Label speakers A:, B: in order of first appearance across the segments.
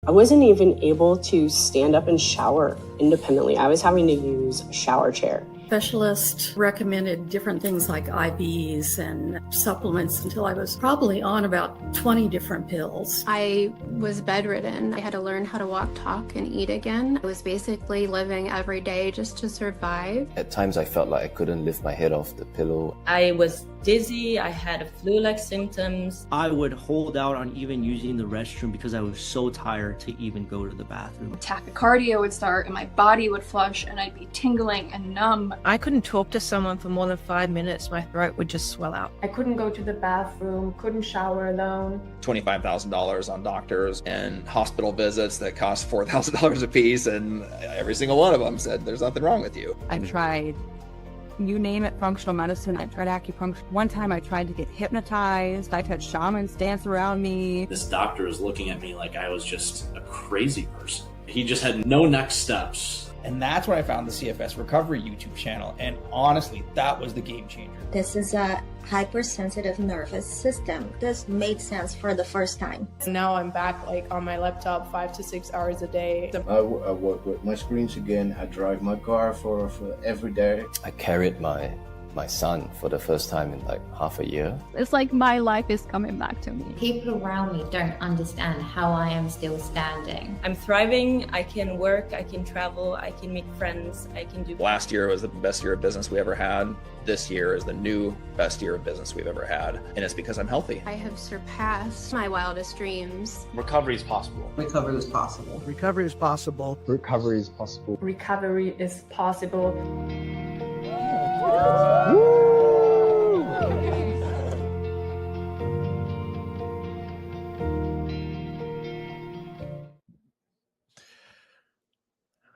A: I wasn't even able to stand up and shower independently. I was having to use a shower chair.
B: Specialist recommended different things like IVs and supplements until I was probably on about 20 different pills.
C: I was bedridden. I had to learn how to walk, talk, and eat again. I was basically living every day just to survive.
D: At times I felt like I couldn't lift my head off the pillow.
E: I was dizzy, I had flu-like symptoms.
F: I would hold out on even using the restroom because I was so tired to even go to the bathroom.
G: Tachycardia would start and my body would flush and I'd be tingling and numb.
H: I couldn't talk to someone for more than 5 minutes. My throat would just swell out.
I: I couldn't go to the bathroom, couldn't shower alone.
J: $25,000 on doctors and hospital visits that cost $4,000 a piece, and every single one of them said there's nothing wrong with you.
K: I've tried, you name it, functional medicine. I've tried acupuncture. One time I tried to get hypnotized. I've had shamans dance around me.
L: This doctor was looking at me like I was just a crazy person. He just had no next steps.
M: And that's when I found the CFS Recovery YouTube channel. And honestly, that was the game changer.
N: This is a hypersensitive nervous system. This made sense for the first time.
I: Now I'm back on my laptop 5 to 6 hours a day.
O: I work with my screens again. I drive my car for every day.
D: I carried my son for the first time in half a year.
P: It's like my life is coming back to me.
Q: People around me don't understand how I am still standing.
E: I'm thriving, I can work, I can travel, I can meet friends, I can do...
J: Last year was the best year of business we ever had. This year is the new best year of business we've ever had. And it's because I'm healthy.
C: I have surpassed my wildest dreams.
L: Recovery is possible.
R: Recovery is possible.
S: Recovery is possible.
T: Recovery is possible.
I: Recovery is possible.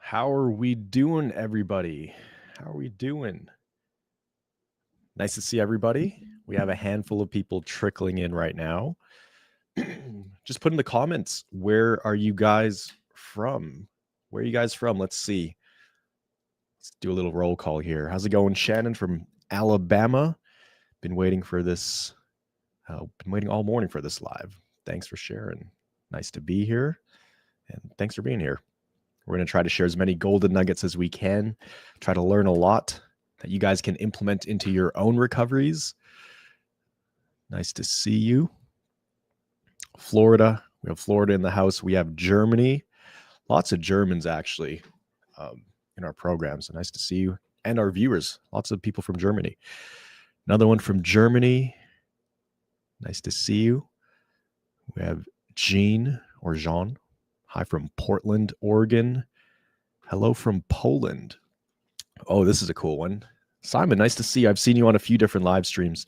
H: How are we doing, everybody? How are we doing? Nice to see everybody. We have a handful of people trickling in right now. Just put in the comments, where are you guys from? Where are you guys from? Let's see. Let's do a little roll call here. How's it going, Shannon from Alabama? Been waiting for this. Been waiting all morning for this live. Thanks for sharing. Nice to be here. And thanks for being here. We're going to try to share as many golden nuggets as we can. Try to learn a lot that you guys can implement into your own recoveries. Nice to see you. Florida. We have Florida in the house. We have Germany. Lots of Germans, actually. In our program. So nice to see you and our viewers. Lots of people from Germany. Another one from Germany. Nice to see you. We have Jean or Jean. Hi from Portland, Oregon. Hello from Poland. Oh, this is a cool one. Simon, nice to see you. I've seen you on a few different live streams.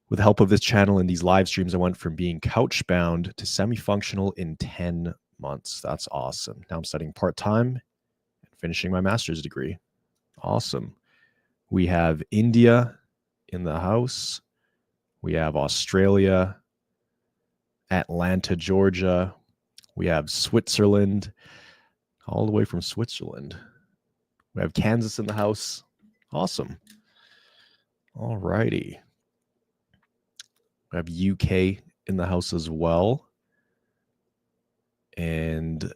H: With the help of this channel and these live streams, I went from being couch-bound to semi-functional in 10 months. That's awesome. Now I'm studying part-time, finishing my master's degree. Awesome. We have India in the house. We have Australia, Atlanta, Georgia. We have Switzerland, all the way from Switzerland. We have Kansas in the house. Awesome. All righty. We have UK in the house as well. And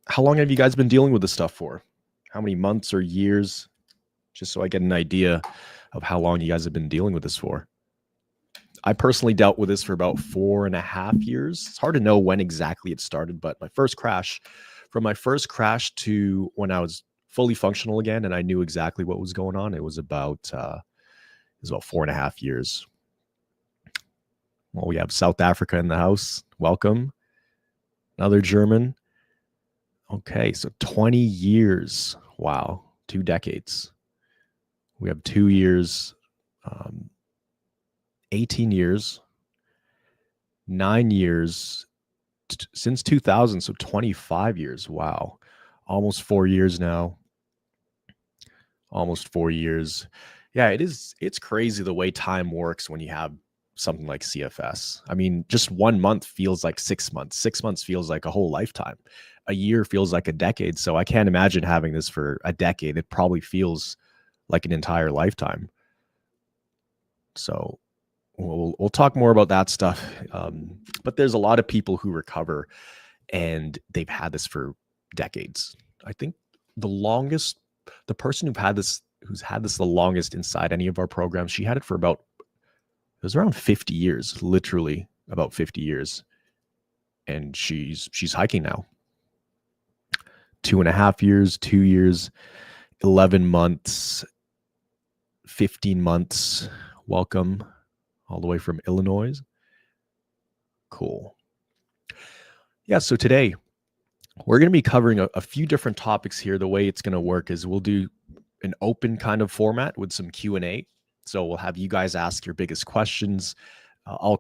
H: how long have you guys been dealing with this stuff for? How many months or years? Just so I get an idea of how long you guys have been dealing with this for. I personally dealt with this for about 4.5 years. It's hard to know when exactly it started, but from my first crash to when I was fully functional again and I knew exactly what was going on, it was about 4.5 years. Well, we have South Africa in the house. Welcome. Another German. Okay, so 20 years. Wow, 2 decades. We have 2 years, 18 years, 9 years, since 2000, so 25 years. Wow, almost 4 years now. Almost 4 years. Yeah, it's crazy the way time works when you have something like CFS. I mean, just 1 month feels like 6 months. 6 months feels like a whole lifetime. A year feels like a decade. So I can't imagine having this for a decade. It probably feels like an entire lifetime. So we'll talk more about that stuff. But there's a lot of people who recover and they've had this for decades. I think the person who's had this the longest inside any of our programs, she had it for it was around 50 years, literally about 50 years. And she's hiking now. 2.5 years, 2 years, 11 months, 15 months. Welcome all the way from Illinois. Cool. Yeah, so today we're going to be covering a few different topics here. The way it's going to work is we'll do an open kind of format with some Q&A. So we'll have you guys ask your biggest questions. I'll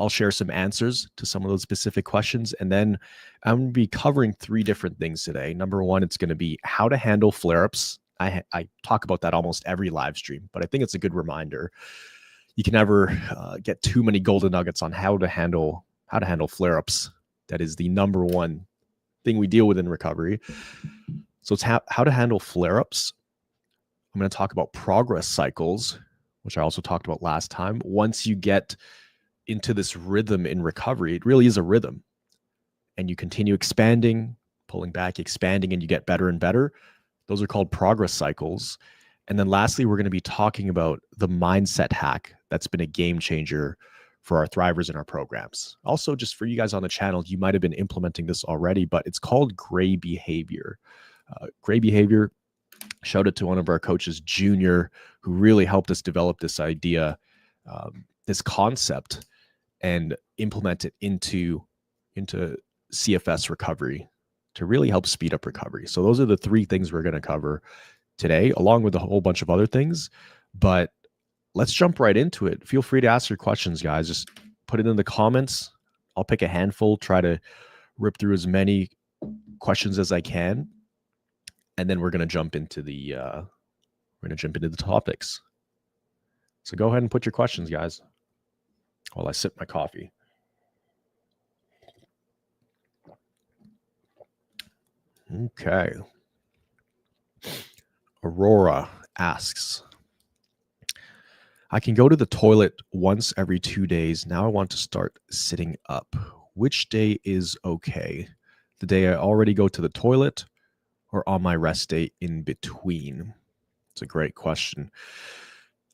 H: share some answers to some of those specific questions. And then I'm going to be covering 3 different things today. Number 1, it's going to be how to handle flare-ups. I talk about that almost every live stream, but I think it's a good reminder. You can never get too many golden nuggets on how to handle flare-ups. That is the number 1 thing we deal with in recovery. So it's how to handle flare-ups. I'm going to talk about progress cycles, which I also talked about last time. Once you get into this rhythm in recovery, it really is a rhythm. And you continue expanding, pulling back, expanding, and you get better and better. Those are called progress cycles. And then lastly, we're going to be talking about the mindset hack that's been a game changer for our thrivers in our programs. Also, just for you guys on the channel, you might have been implementing this already, but it's called gray behavior. Gray behavior, shout out to one of our coaches, Junior, who really helped us develop this idea, this concept, and implement it into CFS recovery to really help speed up recovery. So those are the 3 things we're going to cover today, along with a whole bunch of other things. But let's jump right into it. Feel free to ask your questions, guys. Just put it in the comments. I'll pick a handful, try to rip through as many questions as I can. And then we're going to jump into the topics. So go ahead and put your questions, guys, while I sip my coffee. Okay. Aurora asks, I can go to the toilet once every 2 days. Now I want to start sitting up. Which day is okay? The day I already go to the toilet or on my rest day in between? It's a great question.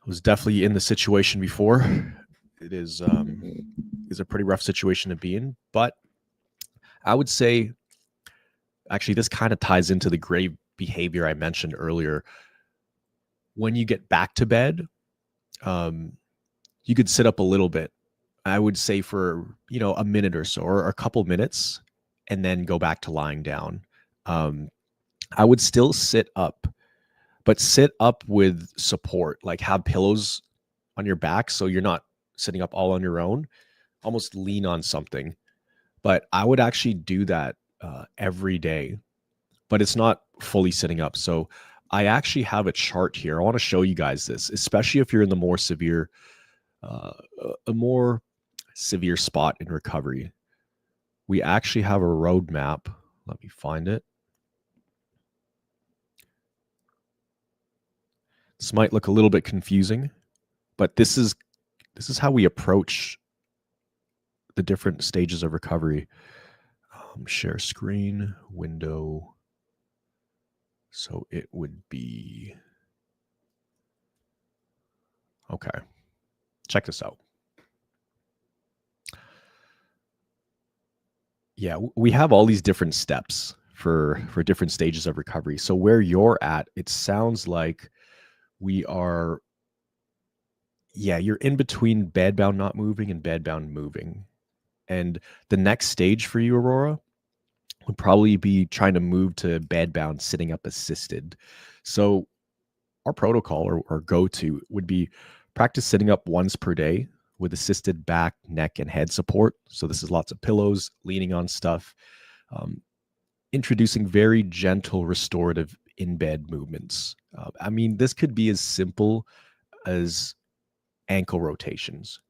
H: I was definitely in the situation before. It is a pretty rough situation to be in, but I would say, actually, this kind of ties into the gray behavior I mentioned earlier. When you get back to bed, you could sit up a little bit. I would say for, a minute or so, or a couple minutes, and then go back to lying down. I would still sit up, but sit up with support, like have pillows on your back so you're not sitting up all on your own. Almost lean on something. But I would actually do that every day, but it's not fully sitting up. So I actually have a chart here. I want to show you guys this, especially if you're in the more severe, a more severe spot in recovery. We actually have a roadmap. Let me find it. This might look a little bit confusing, but this is how we approach the different stages of recovery. Share screen, window. So it would be, okay, check this out. Yeah, we have all these different steps for different stages of recovery. So where you're at, it sounds like we are, you're in between bedbound not moving and bedbound moving. And the next stage for you, Aurora, would probably be trying to move to bedbound sitting up assisted. So our protocol or go-to would be practice sitting up once per day with assisted back, neck, and head support. So this is lots of pillows, leaning on stuff, introducing very gentle restorative in-bed movements. This could be as simple as ankle rotations,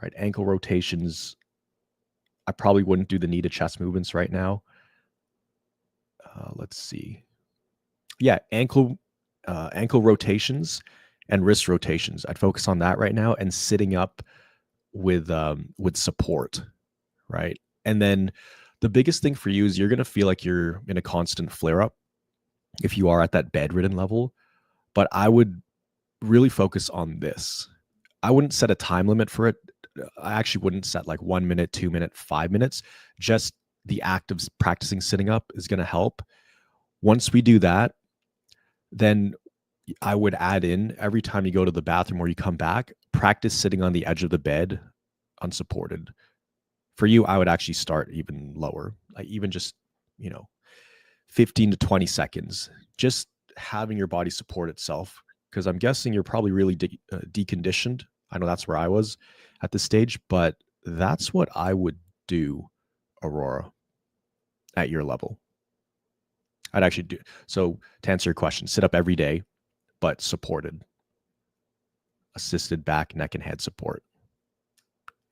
H: right? Ankle rotations, I probably wouldn't do the knee to chest movements right now. Let's see. Yeah, ankle rotations and wrist rotations. I'd focus on that right now, and sitting up with support, right? And then the biggest thing for you is you're going to feel like you're in a constant flare up if you are at that bedridden level. But I would really focus on this. I wouldn't set a time limit for it. I actually wouldn't set like 1 minute, 2 minute, 5 minutes. Just the act of practicing sitting up is going to help. Once we do that, then I would add in every time you go to the bathroom or you come back, practice sitting on the edge of the bed unsupported. For you, I would actually start even lower, like even just, 15 to 20 seconds, just having your body support itself. Because I'm guessing you're probably really deconditioned. I know that's where I was at this stage, but that's what I would do, Aurora, at your level. I'd actually do. So to answer your question, sit up every day, but supported. Assisted back, neck, and head support.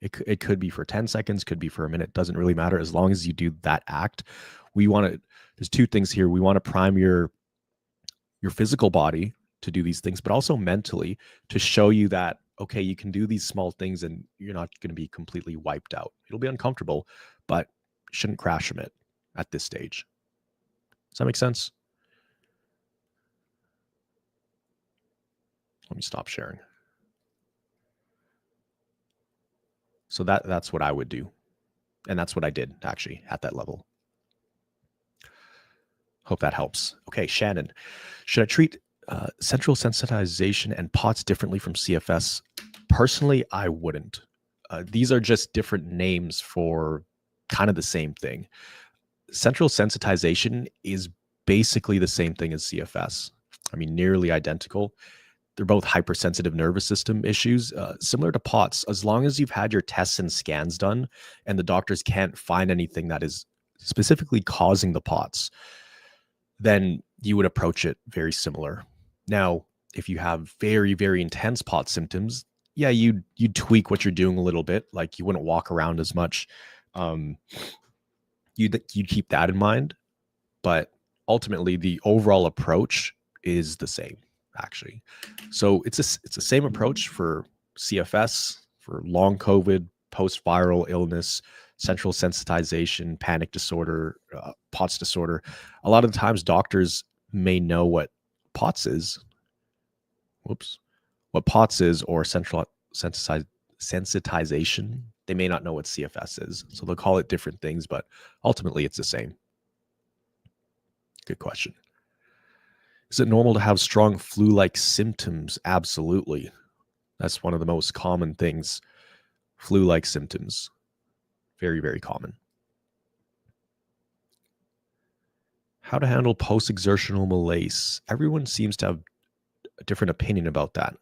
H: It could be for 10 seconds, could be for a minute, doesn't really matter. As long as you do that act, there's two things here. We want to prime your physical body to do these things, but also mentally to show you that, okay, you can do these small things and you're not going to be completely wiped out. It'll be uncomfortable, but you shouldn't crash from it at this stage. Does that make sense? Let me stop sharing. So that's what I would do. And that's what I did actually at that level. Hope that helps. Okay, Shannon, should I treat central sensitization and POTS differently from CFS? Personally, I wouldn't. These are just different names for kind of the same thing. Central sensitization is basically the same thing as CFS. I mean, nearly identical. They're both hypersensitive nervous system issues, similar to POTS. As long as you've had your tests and scans done and the doctors can't find anything that is specifically causing the POTS, then you would approach it very similar. Now, if you have very, very intense POTS symptoms, yeah, you'd tweak what you're doing a little bit. Like you wouldn't walk around as much. You'd keep that in mind. But ultimately, the overall approach is the same, actually. So it's the same approach for CFS, for long COVID, post-viral illness, central sensitization, panic disorder, POTS disorder. A lot of the times doctors may know what POTS is. What POTS is or central sensitization. They may not know what CFS is. So they'll call it different things, but ultimately it's the same. Good question. Is it normal to have strong flu-like symptoms? Absolutely. That's one of the most common things. Flu-like symptoms. Very, very common. How to handle post-exertional malaise. Everyone seems to have a different opinion about that.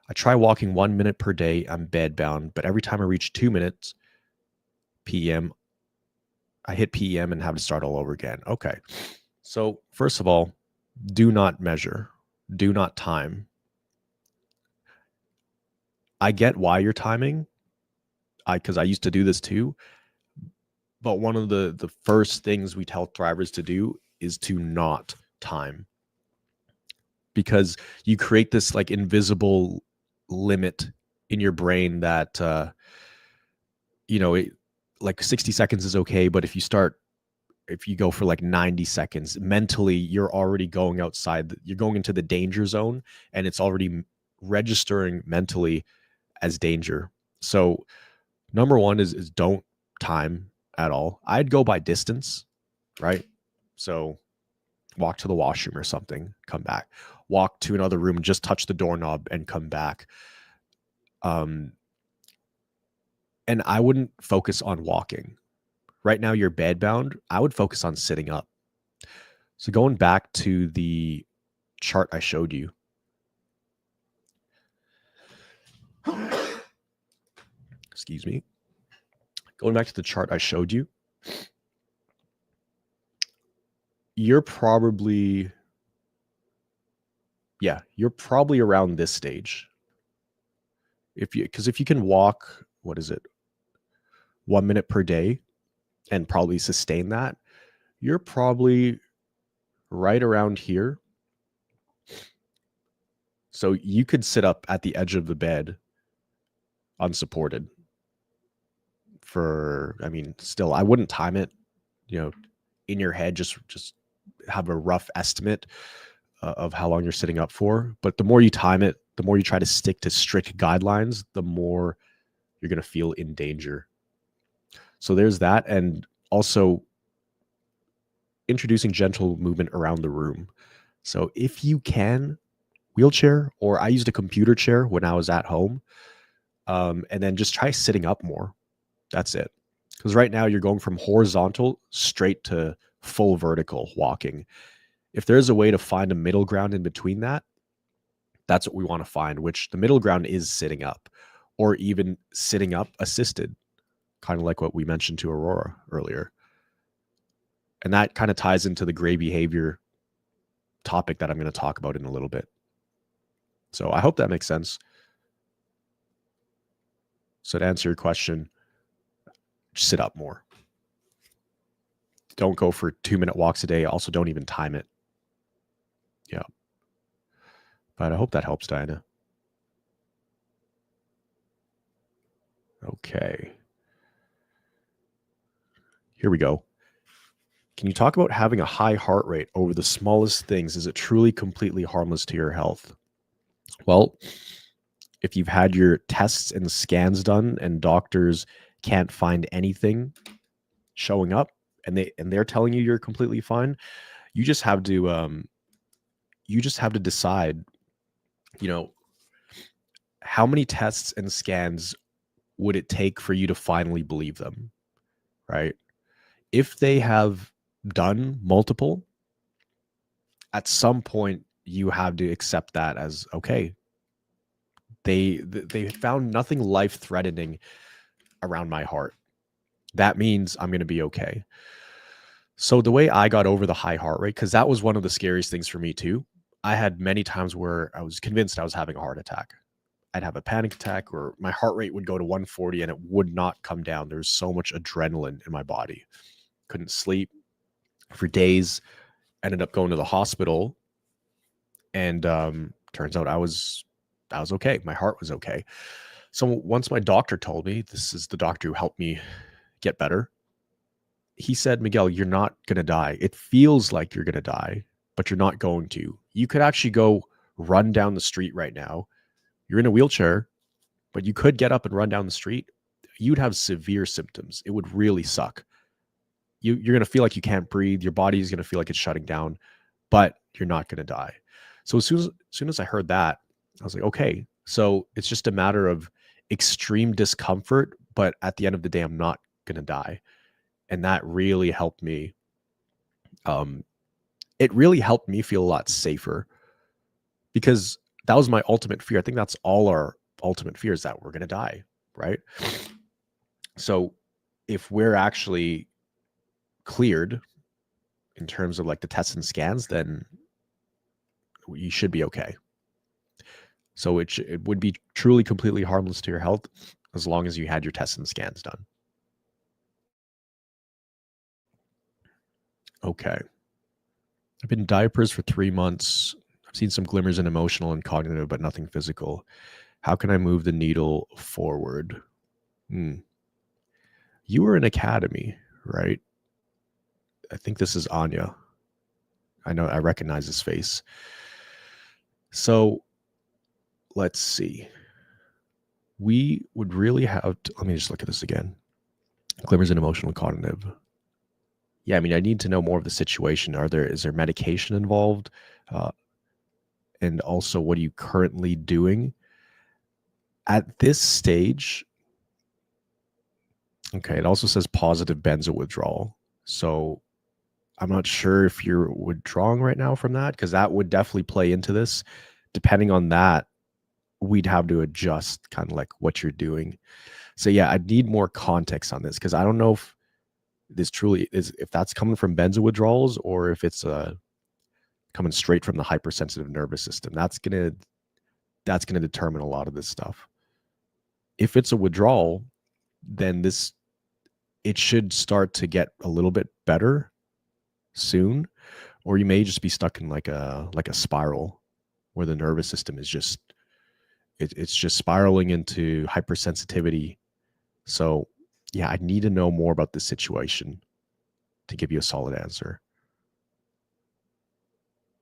H: I try walking 1 minute per day. I'm bedbound, but every time I reach 2 minutes PM, I hit PM and have to start all over again. Okay. So first of all, do not measure. Do not time. I get why you're timing. Because I used to do this too. But one of the first things we tell thrivers to do is to not time. Because you create this like invisible limit in your brain that, like 60 seconds is okay. But if you go for like 90 seconds, mentally, you're already going outside. You're going into the danger zone and it's already registering mentally as danger. So number one is don't time at all. I'd go by distance, right? So walk to the washroom or something, come back. Walk to another room and just touch the doorknob and come back. And I wouldn't focus on walking. Right now you're bedbound. I would focus on sitting up. So going back to the chart I showed you. Excuse me. Going back to the chart I showed you. You're probably around this stage. Because if you can walk, 1 minute per day and probably sustain that, you're probably right around here. So you could sit up at the edge of the bed unsupported still, I wouldn't time it. in your head, just have a rough estimate of how long you're sitting up for. But the more you time it, the more you try to stick to strict guidelines, the more you're going to feel in danger. So there's that. And also introducing gentle movement around the room. So if you can, wheelchair, or I used a computer chair when I was at home, and then just try sitting up more. That's it. Because right now you're going from horizontal straight to full vertical walking. If there's a way to find a middle ground in between that, that's what we want to find, which the middle ground is sitting up, or even sitting up assisted, kind of like what we mentioned to Aurora earlier. And that kind of ties into the gray behavior topic that I'm going to talk about in a little bit. So I hope that makes sense. So to answer your question, just sit up more. Don't go for 2-minute walks a day. Also, don't even time it. Yeah. But I hope that helps, Diana. Okay. Here we go. Can you talk about having a high heart rate over the smallest things? Is it truly completely harmless to your health? Well, if you've had your tests and scans done and doctors can't find anything showing up and they're telling you you're completely fine, you just have to decide, how many tests and scans would it take for you to finally believe them, right? If they have done multiple, at some point you have to accept that as okay. They found nothing life-threatening around my heart. That means I'm going to be okay. So the way I got over the high heart rate, because that was one of the scariest things for me too. I had many times where I was convinced I was having a heart attack. I'd have a panic attack, or my heart rate would go to 140 and it would not come down. There was so much adrenaline in my body. Couldn't sleep for days. Ended up going to the hospital, and turns out I was okay. My heart was okay. So once my doctor told me, this is the doctor who helped me get better, he said, Miguel, you're not going to die. It feels like you're going to die, but you're not going to. You could actually go run down the street right now. You're in a wheelchair, but you could get up and run down the street. You'd have severe symptoms. It would really suck. You're going to feel like you can't breathe. Your body is going to feel like it's shutting down, but you're not going to die. So as soon as I heard that, I was like, okay, so it's just a matter of extreme discomfort, but at the end of the day, I'm not going to die. And that really helped me. It really helped me feel a lot safer, because that was my ultimate fear. I think that's all our ultimate fear, is that we're going to die, right? So if we're actually cleared in terms of like the tests and scans, then you should be okay. So it would be truly completely harmless to your health as long as you had your tests and scans done. Okay. I've been in diapers for 3 months. I've seen some glimmers in emotional and cognitive, but nothing physical. How can I move the needle forward? You were in academy, right? I think this is Anya. I know, I recognize his face. So let's see. We would really have to, let me just look at this again. Glimmers in emotional and cognitive. Yeah, I mean, I need to know more of the situation. Is there medication involved? And also, what are you currently doing? At this stage, okay, it also says positive benzo withdrawal. So I'm not sure if you're withdrawing right now from that, because that would definitely play into this. Depending on that, we'd have to adjust kind of like what you're doing. So yeah, I need more context on this, because I don't know if this truly is, if that's coming from benzo withdrawals or if it's coming straight from the hypersensitive nervous system. That's gonna determine a lot of this stuff. If it's a withdrawal, then it should start to get a little bit better soon, or you may just be stuck in like a spiral where the nervous system is just it's just spiraling into hypersensitivity. So yeah, I need to know more about this situation to give you a solid answer.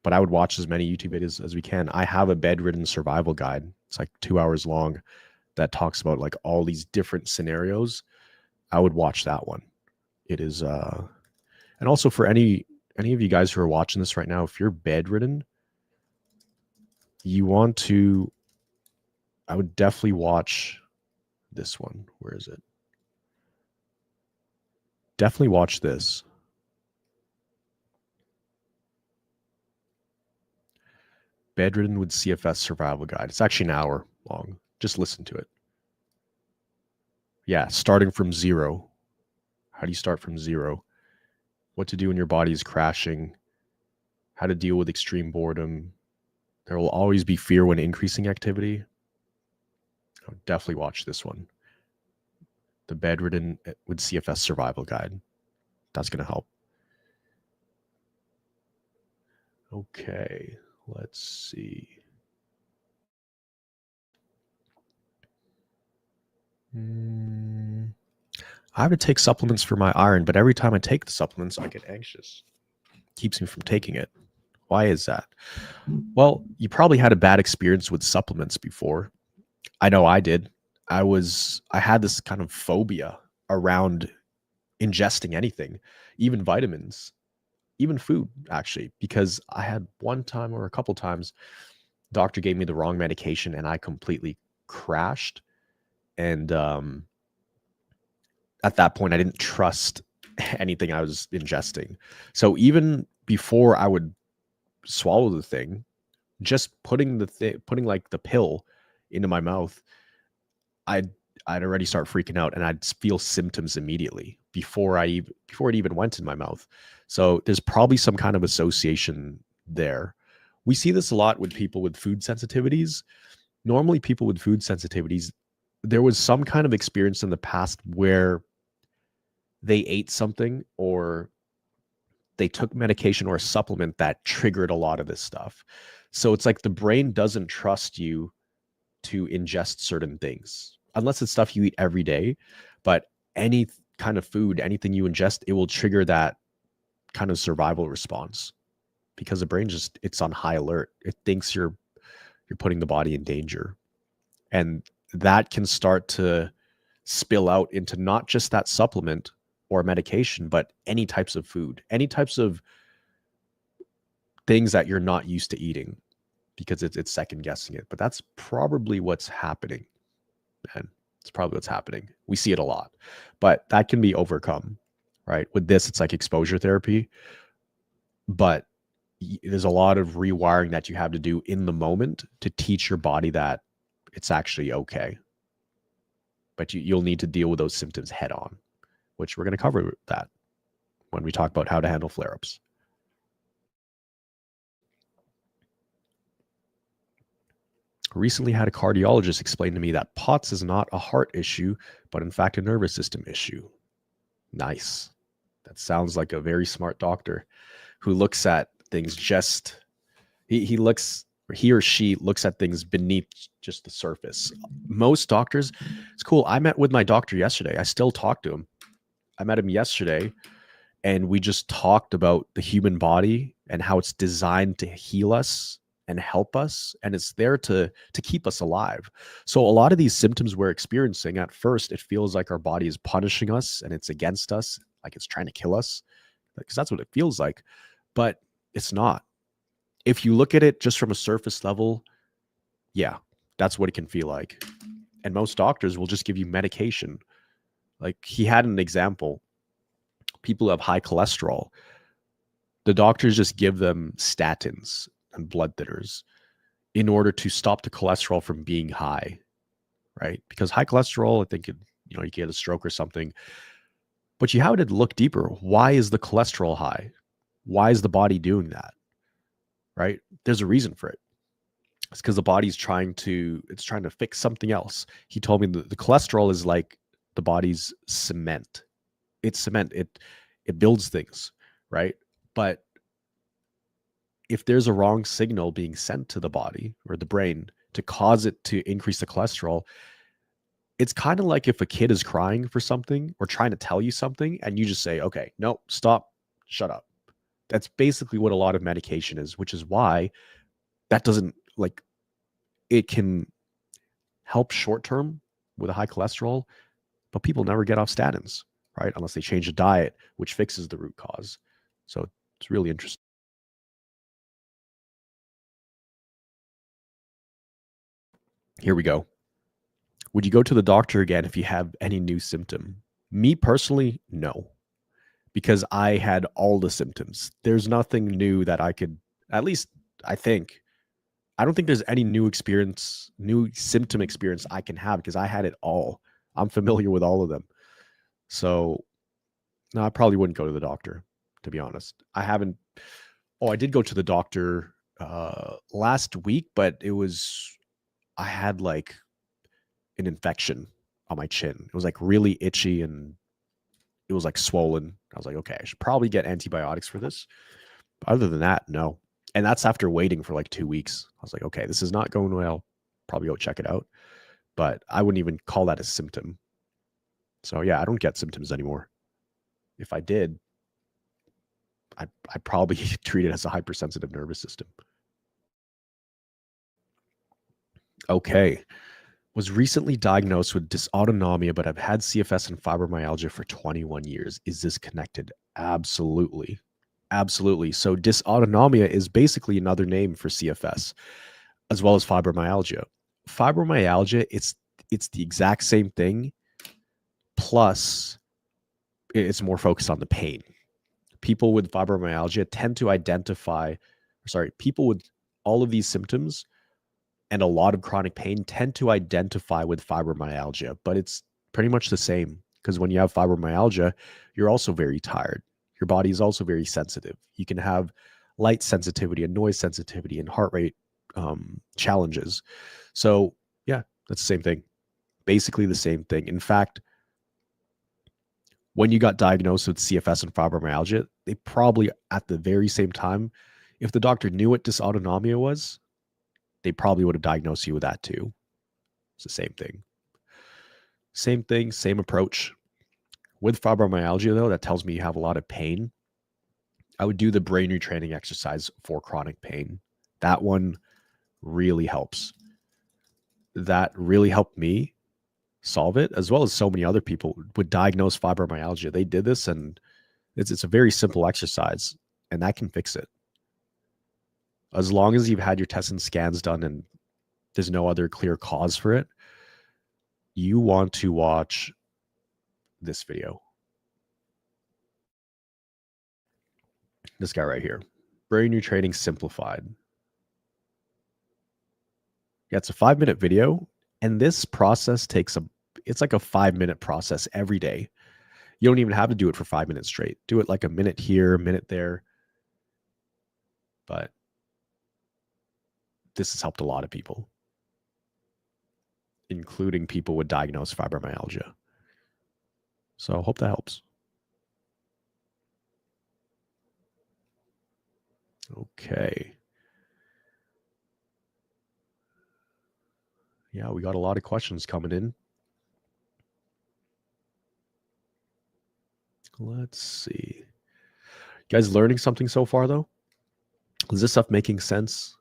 H: But I would watch as many YouTube videos as we can. I have a bedridden survival guide. It's like 2 hours long that talks about like all these different scenarios. I would watch that one. It is and also for any of you guys who are watching this right now, if you're bedridden, you want to, I would definitely watch this one. Where is it? Definitely watch this. Bedridden with CFS Survival Guide. It's actually an hour long. Just listen to it. Yeah, starting from zero. How do you start from zero? What to do when your body is crashing. How to deal with extreme boredom. There will always be fear when increasing activity. I would definitely watch this one. The Bedridden with CFS Survival Guide. That's going to help. Okay, let's see. I have to take supplements for my iron, but every time I take the supplements, I get anxious. Keeps me from taking it. Why is that? Well, you probably had a bad experience with supplements before. I know I did. I had this kind of phobia around ingesting anything, even vitamins, even food, actually, because I had one time or a couple times, doctor gave me the wrong medication and I completely crashed. And at that point, I didn't trust anything I was ingesting. So even before I would swallow the thing, just putting like the pill into my mouth, I'd already start freaking out and I'd feel symptoms immediately before it even went in my mouth. So there's probably some kind of association there. We see this a lot with people with food sensitivities. Normally people with food sensitivities, there was some kind of experience in the past where they ate something or they took medication or a supplement that triggered a lot of this stuff. So it's like the brain doesn't trust you to ingest certain things unless it's stuff you eat every day. But any kind of food, anything you ingest, it will trigger that kind of survival response because the brain it's on high alert. It thinks you're putting the body in danger. And that can start to spill out into not just that supplement or medication, but any types of food, any types of things that you're not used to eating because it's second guessing it. But that's probably what's happening. And it's probably what's happening. We see it a lot, but that can be overcome, right? With this, it's like exposure therapy, but there's a lot of rewiring that you have to do in the moment to teach your body that it's actually okay. But you'll need to deal with those symptoms head on, which we're going to cover that when we talk about how to handle flare-ups. Recently had a cardiologist explain to me that POTS is not a heart issue, but in fact a nervous system issue. Nice. That sounds like a very smart doctor who looks at things he or she looks at things beneath just the surface. Most doctors, it's cool. I met with my doctor yesterday. I still talk to him. I met him yesterday and we just talked about the human body and how it's designed to heal us and help us, and it's there to keep us alive. So a lot of these symptoms we're experiencing, at first, it feels like our body is punishing us and it's against us, like it's trying to kill us, because that's what it feels like. But it's not. If you look at it just from a surface level, yeah, that's what it can feel like. And most doctors will just give you medication. Like he had an example. People who have high cholesterol, the doctors just give them statins and blood thinners in order to stop the cholesterol from being high, right? Because high cholesterol, I think, you can get a stroke or something. But you have to look deeper. Why is the cholesterol high? Why is the body doing that? Right? There's a reason for it. It's because the body's trying to fix something else. He told me the cholesterol is like the body's cement. It's cement. It builds things, right? But if there's a wrong signal being sent to the body or the brain to cause it to increase the cholesterol, it's kind of like if a kid is crying for something or trying to tell you something and you just say, okay, no, stop. shut up. That's basically what a lot of medication is, which is why that doesn't like, it can help short term with a high cholesterol, but people never get off statins, right? Unless they change the diet, which fixes the root cause. So it's really interesting. Here we go. Would you go to the doctor again if you have any new symptom? Me personally, no, because I had all the symptoms. There's nothing new that I could, at least I don't think there's any new symptom experience I can have because I had it all. I'm familiar with all of them. So no, I probably wouldn't go to the doctor, to be honest. I did go to the doctor last week, but I had like an infection on my chin. It was like really itchy and it was like swollen. I was like, okay, I should probably get antibiotics for this. But other than that, no. And that's after waiting for like 2 weeks. I was like, okay, this is not going well. Probably go check it out. But I wouldn't even call that a symptom. So yeah, I don't get symptoms anymore. If I did, I'd probably treat it as a hypersensitive nervous system. Okay. Was recently diagnosed with dysautonomia, but I've had CFS and fibromyalgia for 21 years. Is this connected? Absolutely. Absolutely. So dysautonomia is basically another name for CFS, as well as fibromyalgia. Fibromyalgia, it's the exact same thing, plus it's more focused on the pain. People with fibromyalgia tend to people with all of these symptoms and a lot of chronic pain tend to identify with fibromyalgia, but it's pretty much the same because when you have fibromyalgia, you're also very tired. Your body is also very sensitive. You can have light sensitivity and noise sensitivity and heart rate challenges. So yeah, that's the same thing. Basically the same thing. In fact, when you got diagnosed with CFS and fibromyalgia, they probably at the very same time, if the doctor knew what dysautonomia was, they probably would have diagnosed you with that too. It's the same thing. Same thing, same approach. With fibromyalgia, though, that tells me you have a lot of pain. I would do the brain retraining exercise for chronic pain. That one really helps. That really helped me solve it, as well as so many other people would diagnose fibromyalgia. They did this, and it's a very simple exercise, and that can fix it. As long as you've had your tests and scans done and there's no other clear cause for it, you want to watch this video. This guy right here. Brain retraining simplified. Yeah, it's a 5-minute video, and this process it's like a 5-minute process every day. You don't even have to do it for 5 minutes straight. Do it like a minute here, a minute there. But this has helped a lot of people, including people with diagnosed fibromyalgia. So I hope that helps. Okay. Yeah, we got a lot of questions coming in. Let's see. You guys learning something so far, though? Is this stuff making sense?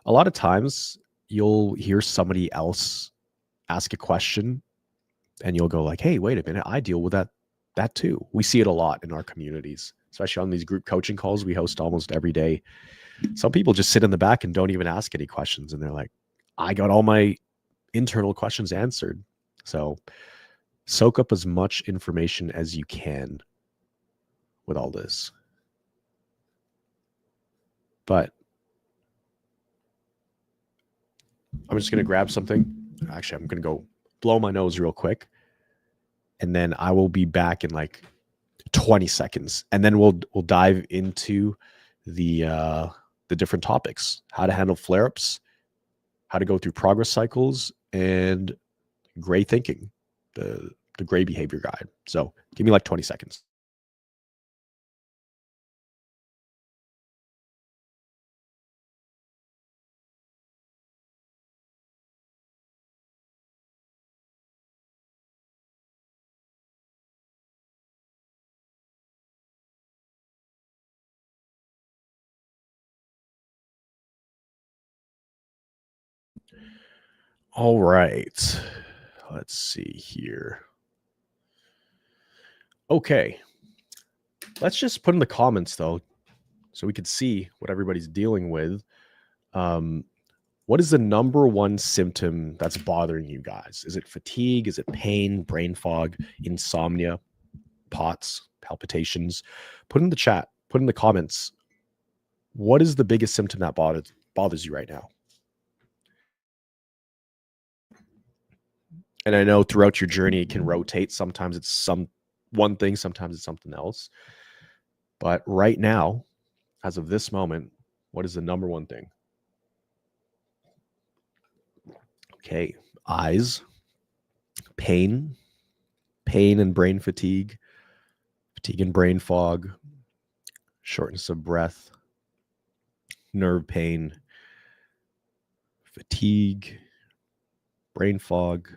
H: A lot of times you'll hear somebody else ask a question and you'll go like, hey, wait a minute, I deal with that too. We see it a lot in our communities, especially on these group coaching calls we host almost every day. Some people just sit in the back and don't even ask any questions. And they're like, I got all my internal questions answered. So soak up as much information as you can with all this. But I'm just going to grab something. Actually, I'm going to go blow my nose real quick. And then I will be back in like 20 seconds. And then we'll dive into the different topics. How to handle flare-ups, how to go through progress cycles, and gray thinking, the gray behavior guide. So give me like 20 seconds. All right. Let's see here. Okay. Let's just put in the comments, though, so we could see what everybody's dealing with. What is the number one symptom that's bothering you guys? Is it fatigue? Is it pain, brain fog, insomnia, POTS, palpitations? Put in the chat, put in the comments. What is the biggest symptom that bothers you right now? And I know throughout your journey, it can rotate. Sometimes it's one thing, sometimes it's something else. But right now, as of this moment, what is the number one thing? Okay, eyes, pain and brain fatigue and brain fog, shortness of breath, nerve pain, fatigue, brain fog,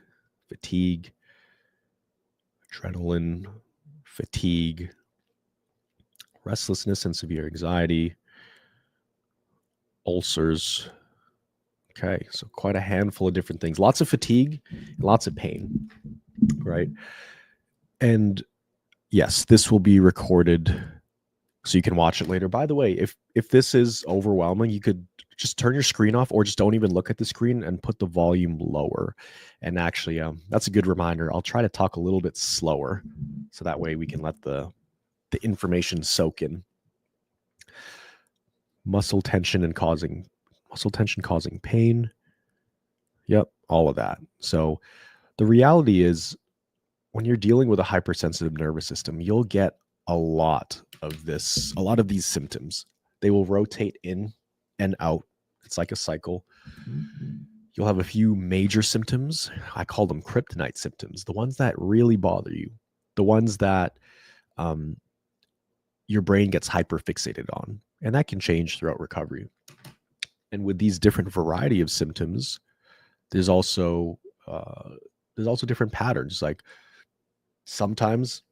H: fatigue, adrenaline, fatigue, restlessness and severe anxiety, ulcers. Okay, so quite a handful of different things. Lots of fatigue, lots of pain, right? And yes, this will be recorded so you can watch it later. By the way, if this is overwhelming, you could just turn your screen off or just don't even look at the screen and put the volume lower. And actually, that's a good reminder. I'll try to talk a little bit slower so that way we can let the information soak in. Muscle tension causing pain. Yep, all of that. So the reality is, when you're dealing with a hypersensitive nervous system, you'll get a lot of these symptoms. They will rotate in and out. It's like a cycle. You'll have a few major symptoms. I call them kryptonite symptoms, the ones that really bother you, the ones that your brain gets hyperfixated on, and that can change throughout recovery. And with these different variety of symptoms, there's also different patterns. Like sometimes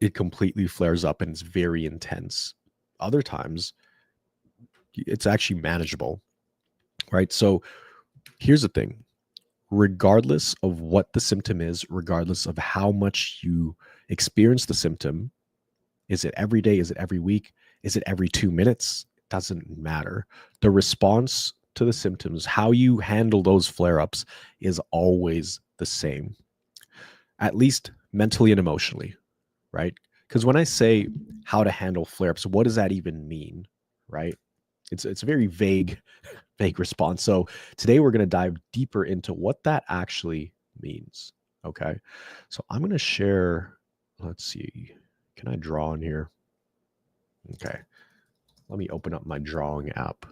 H: it completely flares up and it's very intense. Other times it's actually manageable, right? So here's the thing. Regardless of what the symptom is, regardless of how much you experience the symptom, is it every day? Is it every week? Is it every 2 minutes? It doesn't matter. The response to the symptoms, how you handle those flare-ups, is always the same, at least mentally and emotionally, right? Because when I say how to handle flare-ups, what does that even mean, right? It's a very vague response. So today we're going to dive deeper into what that actually means, okay? So I'm going to share, let's see, can I draw in here? Okay, let me open up my drawing app.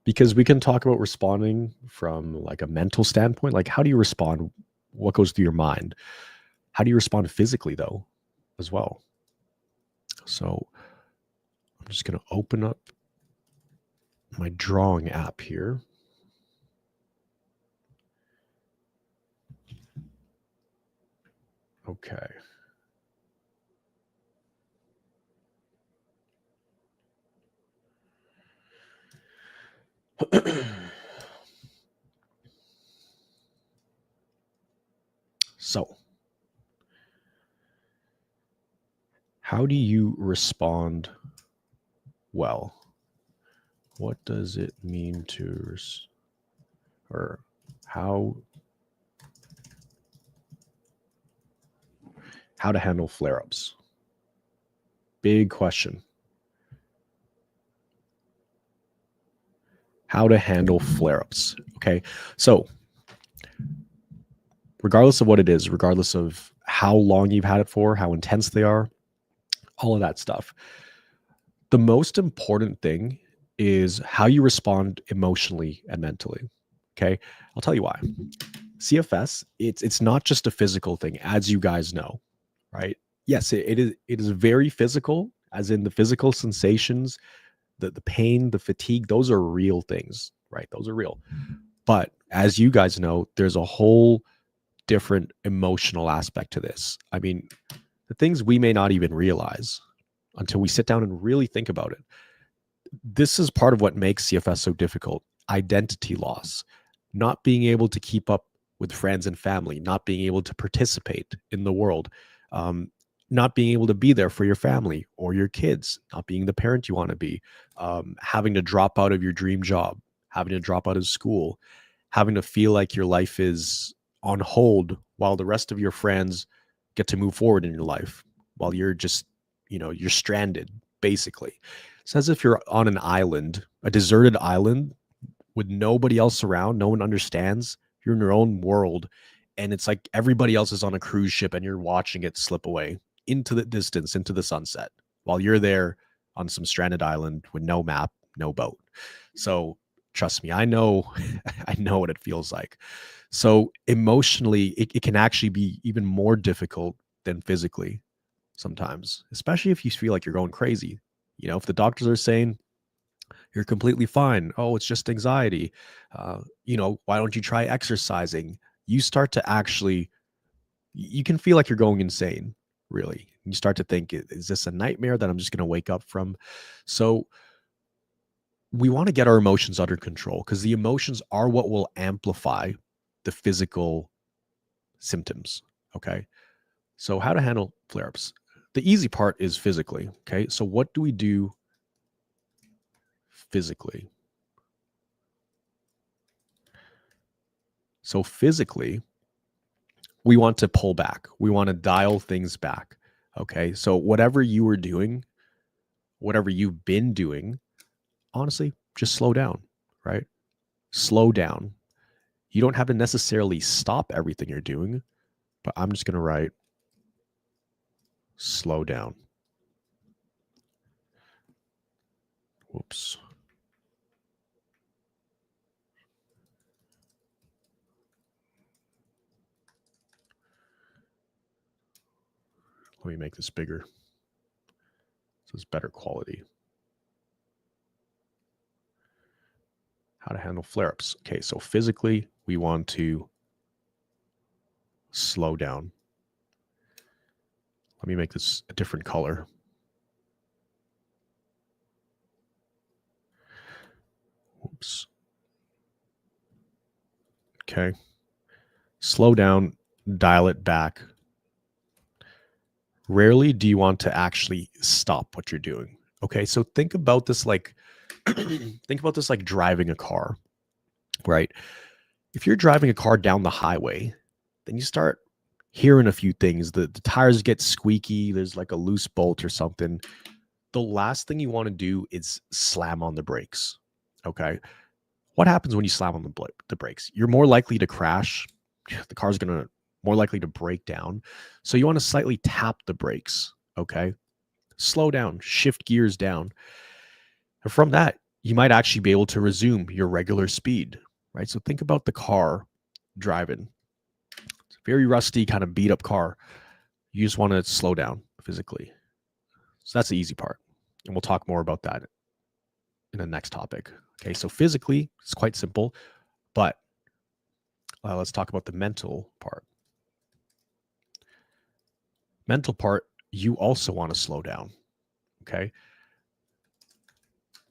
H: Because we can talk about responding from like a mental standpoint. Like, how do you respond? What goes through your mind? How do you respond physically, though, as well? So I'm just going to open up my drawing app here. Okay. So, how do you respond well? What does it mean to, or how to handle flare-ups? Big question. How to handle flare-ups. Okay, so regardless of what it is, regardless of how long you've had it for, how intense they are, all of that stuff, the most important thing is how you respond emotionally and mentally. Okay, I'll tell you why. CFS, it's not just a physical thing, as you guys know, right? Yes, it is very physical, as in the physical sensations, the pain, the fatigue, those are real things, right? Those are real. But as you guys know, there's a whole different emotional aspect to this. I mean, the things we may not even realize until we sit down and really think about it. this is part of what makes CFS so difficult. Identity loss, not being able to keep up with friends and family, not being able to participate in the world, not being able to be there for your family or your kids, not being the parent you want to be, having to drop out of your dream job, having to drop out of school, having to feel like your life is on hold while the rest of your friends get to move forward in your life, while you're just, you're stranded, basically. It's as if you're on an island, a deserted island with nobody else around, no one understands. You're in your own world, and it's like everybody else is on a cruise ship and you're watching it slip away into the distance, into the sunset, while you're there on some stranded island with no map, no boat. So trust me, I know I know what it feels like. So emotionally, it can actually be even more difficult than physically sometimes, especially if you feel like you're going crazy. If the doctors are saying you're completely fine, oh, it's just anxiety, why don't you try exercising? You start to actually, you can feel like you're going insane, really. You start to think, is this a nightmare that I'm just going to wake up from? So we want to get our emotions under control, because the emotions are what will amplify the physical symptoms. Okay. So how to handle flare-ups. The easy part is physically. Okay. So what do we do physically? So physically, we want to pull back. We want to dial things back. Okay. So whatever you were doing, whatever you've been doing, honestly, just slow down, right? Slow down. You don't have to necessarily stop everything you're doing, but I'm just going to write slow down. Whoops. Let me make this bigger so it's better quality. How to handle flare-ups. Okay, so physically, we want to slow down. Let me make this a different color. Oops. Okay. Slow down, dial it back. Rarely do you want to actually stop what you're doing. Okay, so think about this like driving a car, right? If you're driving a car down the highway, then you start hearing a few things. The tires get squeaky, there's like a loose bolt or something. The last thing you want to do is slam on the brakes. Okay. What happens when you slam on the brakes? You're more likely to crash. The car's going to more likely to break down. So you want to slightly tap the brakes. Okay. Slow down, shift gears down. And from that, you might actually be able to resume your regular speed, right? So think about the car driving. It's a very rusty, kind of beat up car. You just want to slow down physically. So that's the easy part. And we'll talk more about that in the next topic. Okay, so physically, it's quite simple, but let's talk about the mental part. Mental part, you also want to slow down. Okay.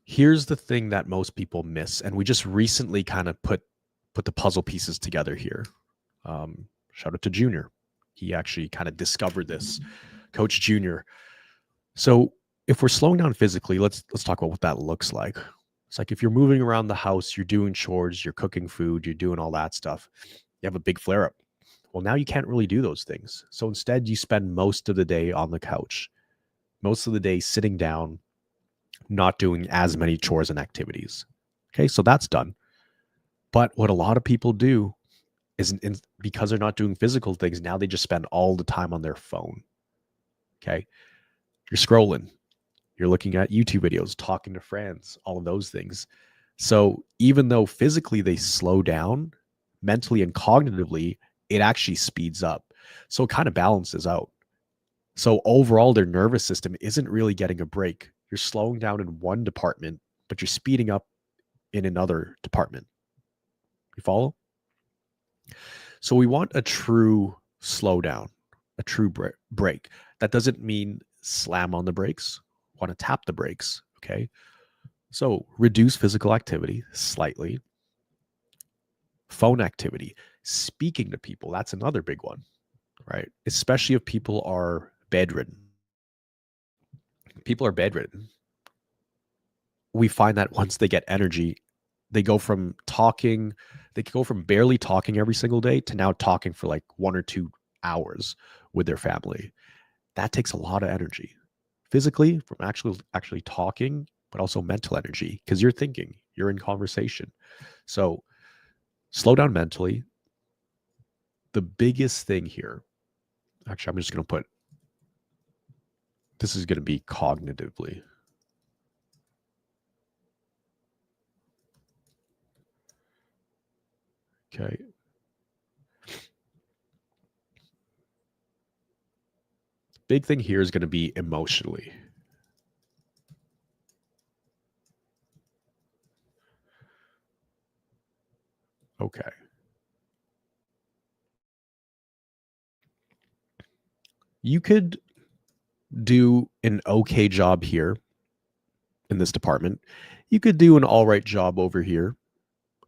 H: Here's the thing that most people miss, and we just recently kind of put the puzzle pieces together here. Shout out to Junior. He actually kind of discovered this, Coach Junior. So if we're slowing down physically, let's talk about what that looks like. It's like if you're moving around the house, you're doing chores, you're cooking food, you're doing all that stuff. You have a big flare up. Well, now you can't really do those things. So instead, you spend most of the day on the couch, most of the day sitting down, not doing as many chores and activities. Okay, so that's done. But what a lot of people do is, because they're not doing physical things, now they just spend all the time on their phone. Okay, you're scrolling, you're looking at YouTube videos, talking to friends, all of those things. So even though physically they slow down, mentally and cognitively, it actually speeds up. So it kind of balances out. So overall, their nervous system isn't really getting a break. You're slowing down in one department, but you're speeding up in another department. You follow? So we want a true slowdown, a true break. That doesn't mean slam on the brakes. Want to tap the brakes, okay? So reduce physical activity slightly. Phone activity, speaking to people, that's another big one, right? Especially if people are bedridden. People are bedridden. We find that once they get energy, they go from talking, they can go from barely talking every single day to now talking for like 1 or 2 hours with their family. That takes a lot of energy. Physically, from actually talking, but also mental energy, because you're thinking, you're in conversation. So slow down mentally. The biggest thing here, actually, I'm just going to put, this is going to be cognitively. Okay. Big thing here is going to be emotionally. Okay. You could do an okay job here in this department. You could do an all right job over here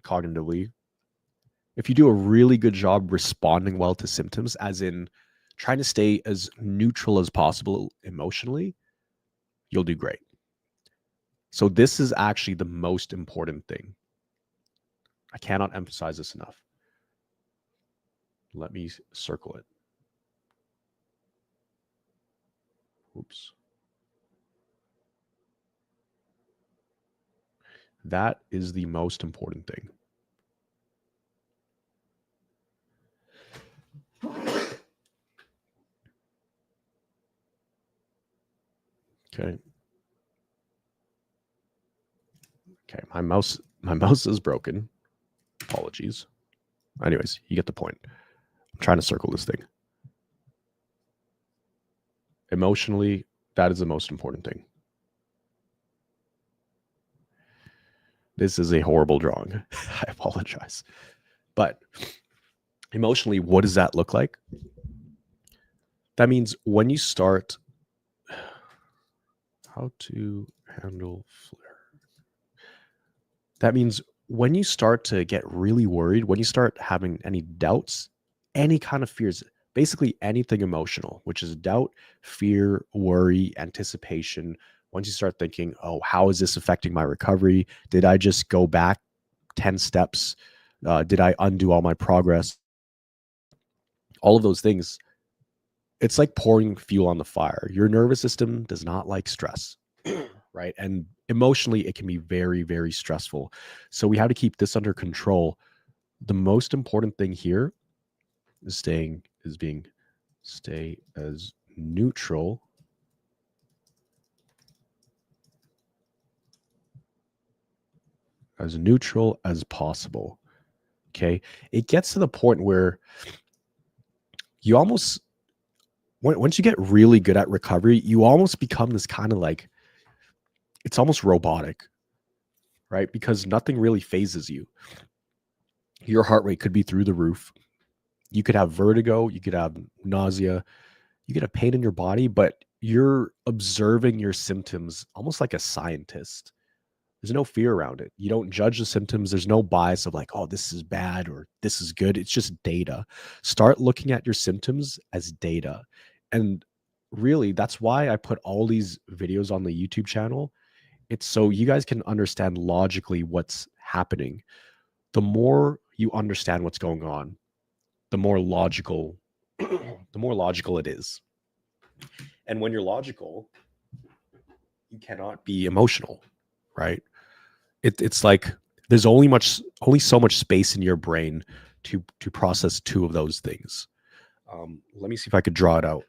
H: cognitively. If you do a really good job responding well to symptoms, as in trying to stay as neutral as possible emotionally, you'll do great. So this is actually the most important thing. I cannot emphasize this enough. Let me circle it. Oops. That is the most important thing. Okay. Okay, my mouse is broken. Apologies. Anyways, you get the point. I'm trying to circle this thing. Emotionally, that is the most important thing. This is a horrible drawing. I apologize. But emotionally, what does that look like? That means when you start, how to handle flare. That means when you start to get really worried, when you start having any doubts, any kind of fears, basically anything emotional, which is doubt, fear, worry, anticipation. Once you start thinking, oh, how is this affecting my recovery? Did I just go back 10 steps? Did I undo all my progress? All of those things, it's like pouring fuel on the fire. Your nervous system does not like stress, right? And emotionally, it can be very, very stressful. So we have to keep this under control. The most important thing here is stay as neutral as possible. Okay. It gets to the point where you almost, once you get really good at recovery, you almost become this kind of like, it's almost robotic, right? Because nothing really phases you. Your heart rate could be through the roof. You could have vertigo, you could have nausea, you could have pain in your body, but you're observing your symptoms almost like a scientist. There's no fear around it. You don't judge the symptoms. There's no bias of like, oh, this is bad or this is good. It's just data. Start looking at your symptoms as data. And really, that's why I put all these videos on the YouTube channel. It's so you guys can understand logically what's happening. The more you understand what's going on, the more logical it is. And when you're logical, you cannot be emotional, right? It's like there's only so much space in your brain to process two of those things. Let me see if I could draw it out.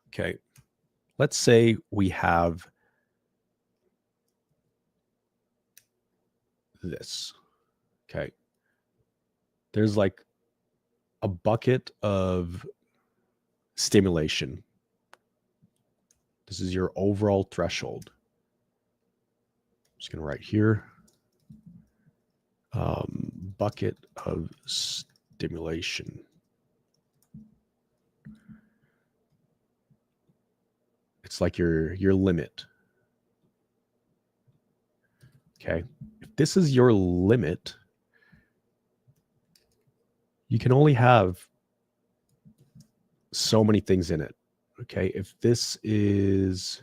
H: Okay, let's say we have this. Okay, there's like a bucket of stimulation. This is your overall threshold. I'm just gonna write here. Bucket of stimulation. It's like your limit. Okay. If this is your limit, you can only have so many things in it. Okay. If this is,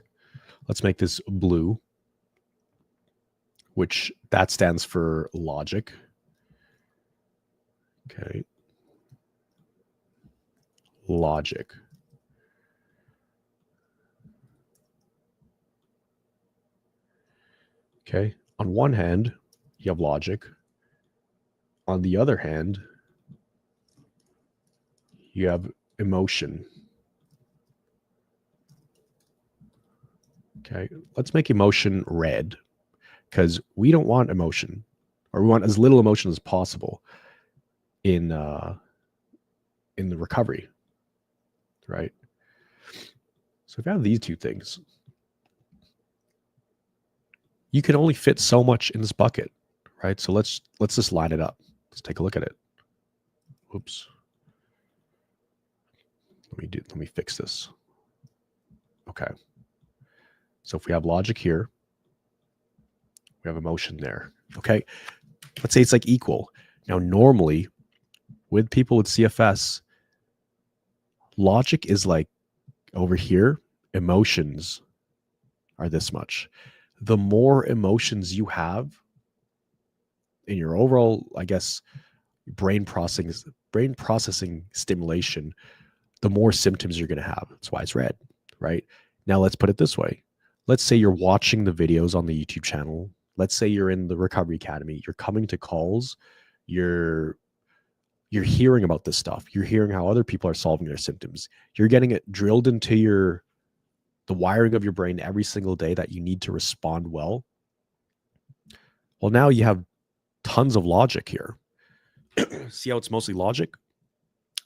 H: let's make this blue, which that stands for logic. Okay. Logic. Okay. On one hand, you have logic. On the other hand, you have emotion. Okay. Let's make emotion red, because we don't want emotion, or we want as little emotion as possible in the recovery, right? So if you have these two things, you can only fit so much in this bucket, right? So let's just line it up. Let's take a look at it. Oops. Let me fix this. Okay. So if we have logic here, we have emotion there. Okay. Let's say it's like equal. Now, normally with people with CFS, logic is like over here, emotions are this much. The more emotions you have in your overall, I guess, brain processing stimulation, the more symptoms you're going to have. That's why it's red, right? Now let's put it this way. Let's say you're watching the videos on the YouTube channel. Let's say you're in the Recovery Academy. You're coming to calls. You're hearing about this stuff. You're hearing how other people are solving their symptoms. You're getting it drilled into the wiring of your brain every single day that you need to respond well. Well, now you have tons of logic here. See how it's mostly logic?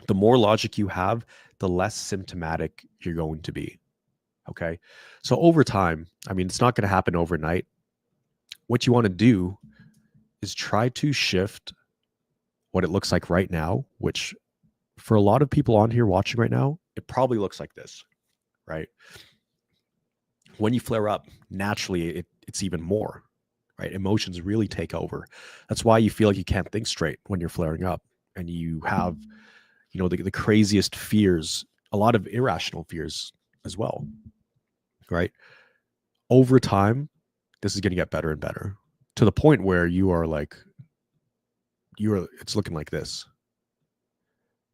H: The more logic you have, the less symptomatic you're going to be. Okay. So over time, I mean, it's not going to happen overnight. What you want to do is try to shift what it looks like right now, which for a lot of people on here watching right now, it probably looks like this, right? When you flare up, naturally, it's even more, right? Emotions really take over. That's why you feel like you can't think straight when you're flaring up, and you have, the craziest fears, a lot of irrational fears as well, right? Over time, this is going to get better and better to the point where you are like, it's looking like this,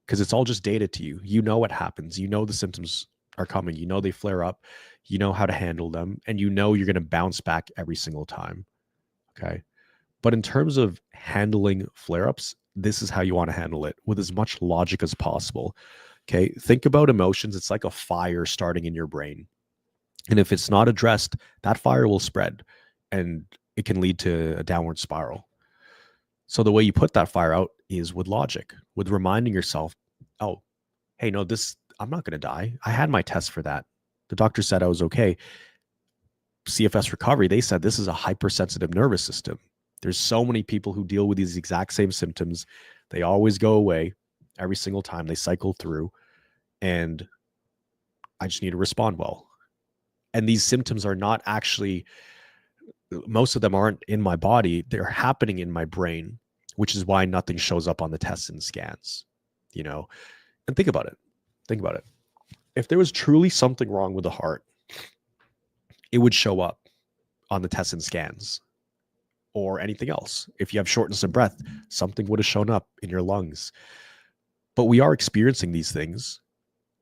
H: because it's all just data to you. You know what happens. You know the symptoms are coming. You know they flare up. You know how to handle them, and you know you're going to bounce back every single time. Okay. But in terms of handling flare-ups, this is how you want to handle it, with as much logic as possible. Okay. Think about emotions. It's like a fire starting in your brain. And if it's not addressed, that fire will spread, and it can lead to a downward spiral. So the way you put that fire out is with logic, with reminding yourself, oh, hey, no, I'm not going to die. I had my test for that. The doctor said I was okay. CFS recovery, they said this is a hypersensitive nervous system. There's so many people who deal with these exact same symptoms. They always go away every single time they cycle through. And I just need to respond well. And these symptoms are not actually, most of them aren't in my body. They're happening in my brain, which is why nothing shows up on the tests and scans, And think about it. If there was truly something wrong with the heart, it would show up on the tests and scans or anything else. If you have shortness of breath, something would have shown up in your lungs. But we are experiencing these things.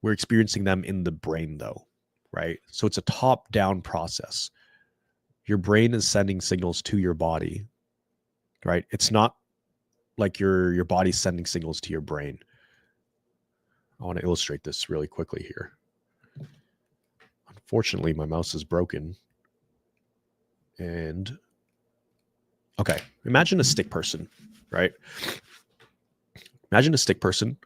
H: We're experiencing them in the brain though, right? So it's a top-down process. Your brain is sending signals to your body, right? It's not like your body's sending signals to your brain. I want to illustrate this really quickly here. Unfortunately, my mouse is broken. And okay, imagine a stick person, right? Imagine a stick person.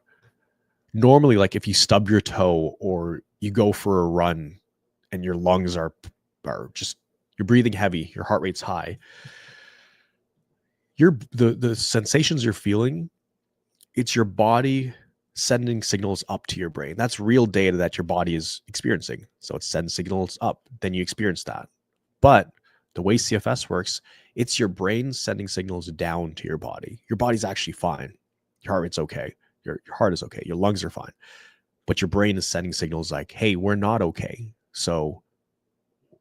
H: Normally, like if you stub your toe or you go for a run and your lungs are just, you're breathing heavy, your heart rate's high, the sensations you're feeling, it's your body sending signals up to your brain. That's real data that your body is experiencing. So it sends signals up, then you experience that. But the way CFS works, it's your brain sending signals down to your body. Your body's actually fine. Your heart rate's okay. Your heart is okay. Your lungs are fine. But your brain is sending signals like, hey, we're not okay. So,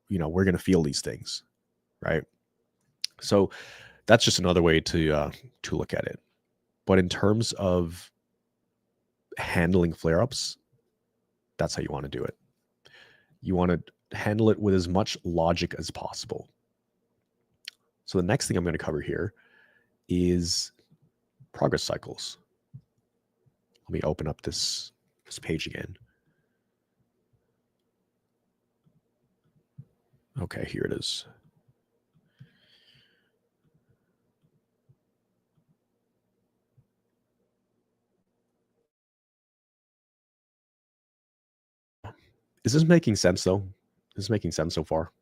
H: we're going to feel these things, right? So that's just another way to look at it. But in terms of handling flare-ups, that's how you want to do it. You want to handle it with as much logic as possible. So the next thing I'm going to cover here is progress cycles. Let me open up this page again. Okay, here it is. Is this making sense though? Is this making sense so far?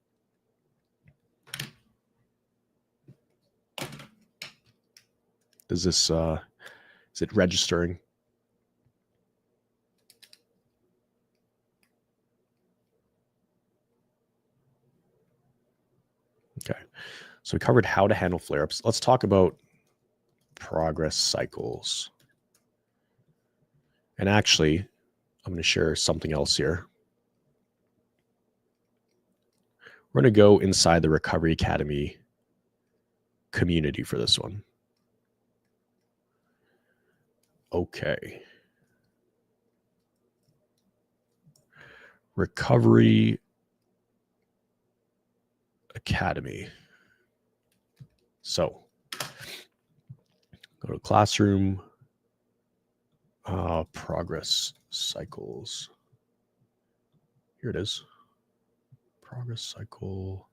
H: Is this is it registering? Okay. So we covered how to handle flare-ups. Let's talk about progress cycles. And actually, I'm going to share something else here. We're going to go inside the Recovery Academy community for this one. Okay. Recovery Academy. So go to classroom, progress cycles. Here it is. Progress cycle.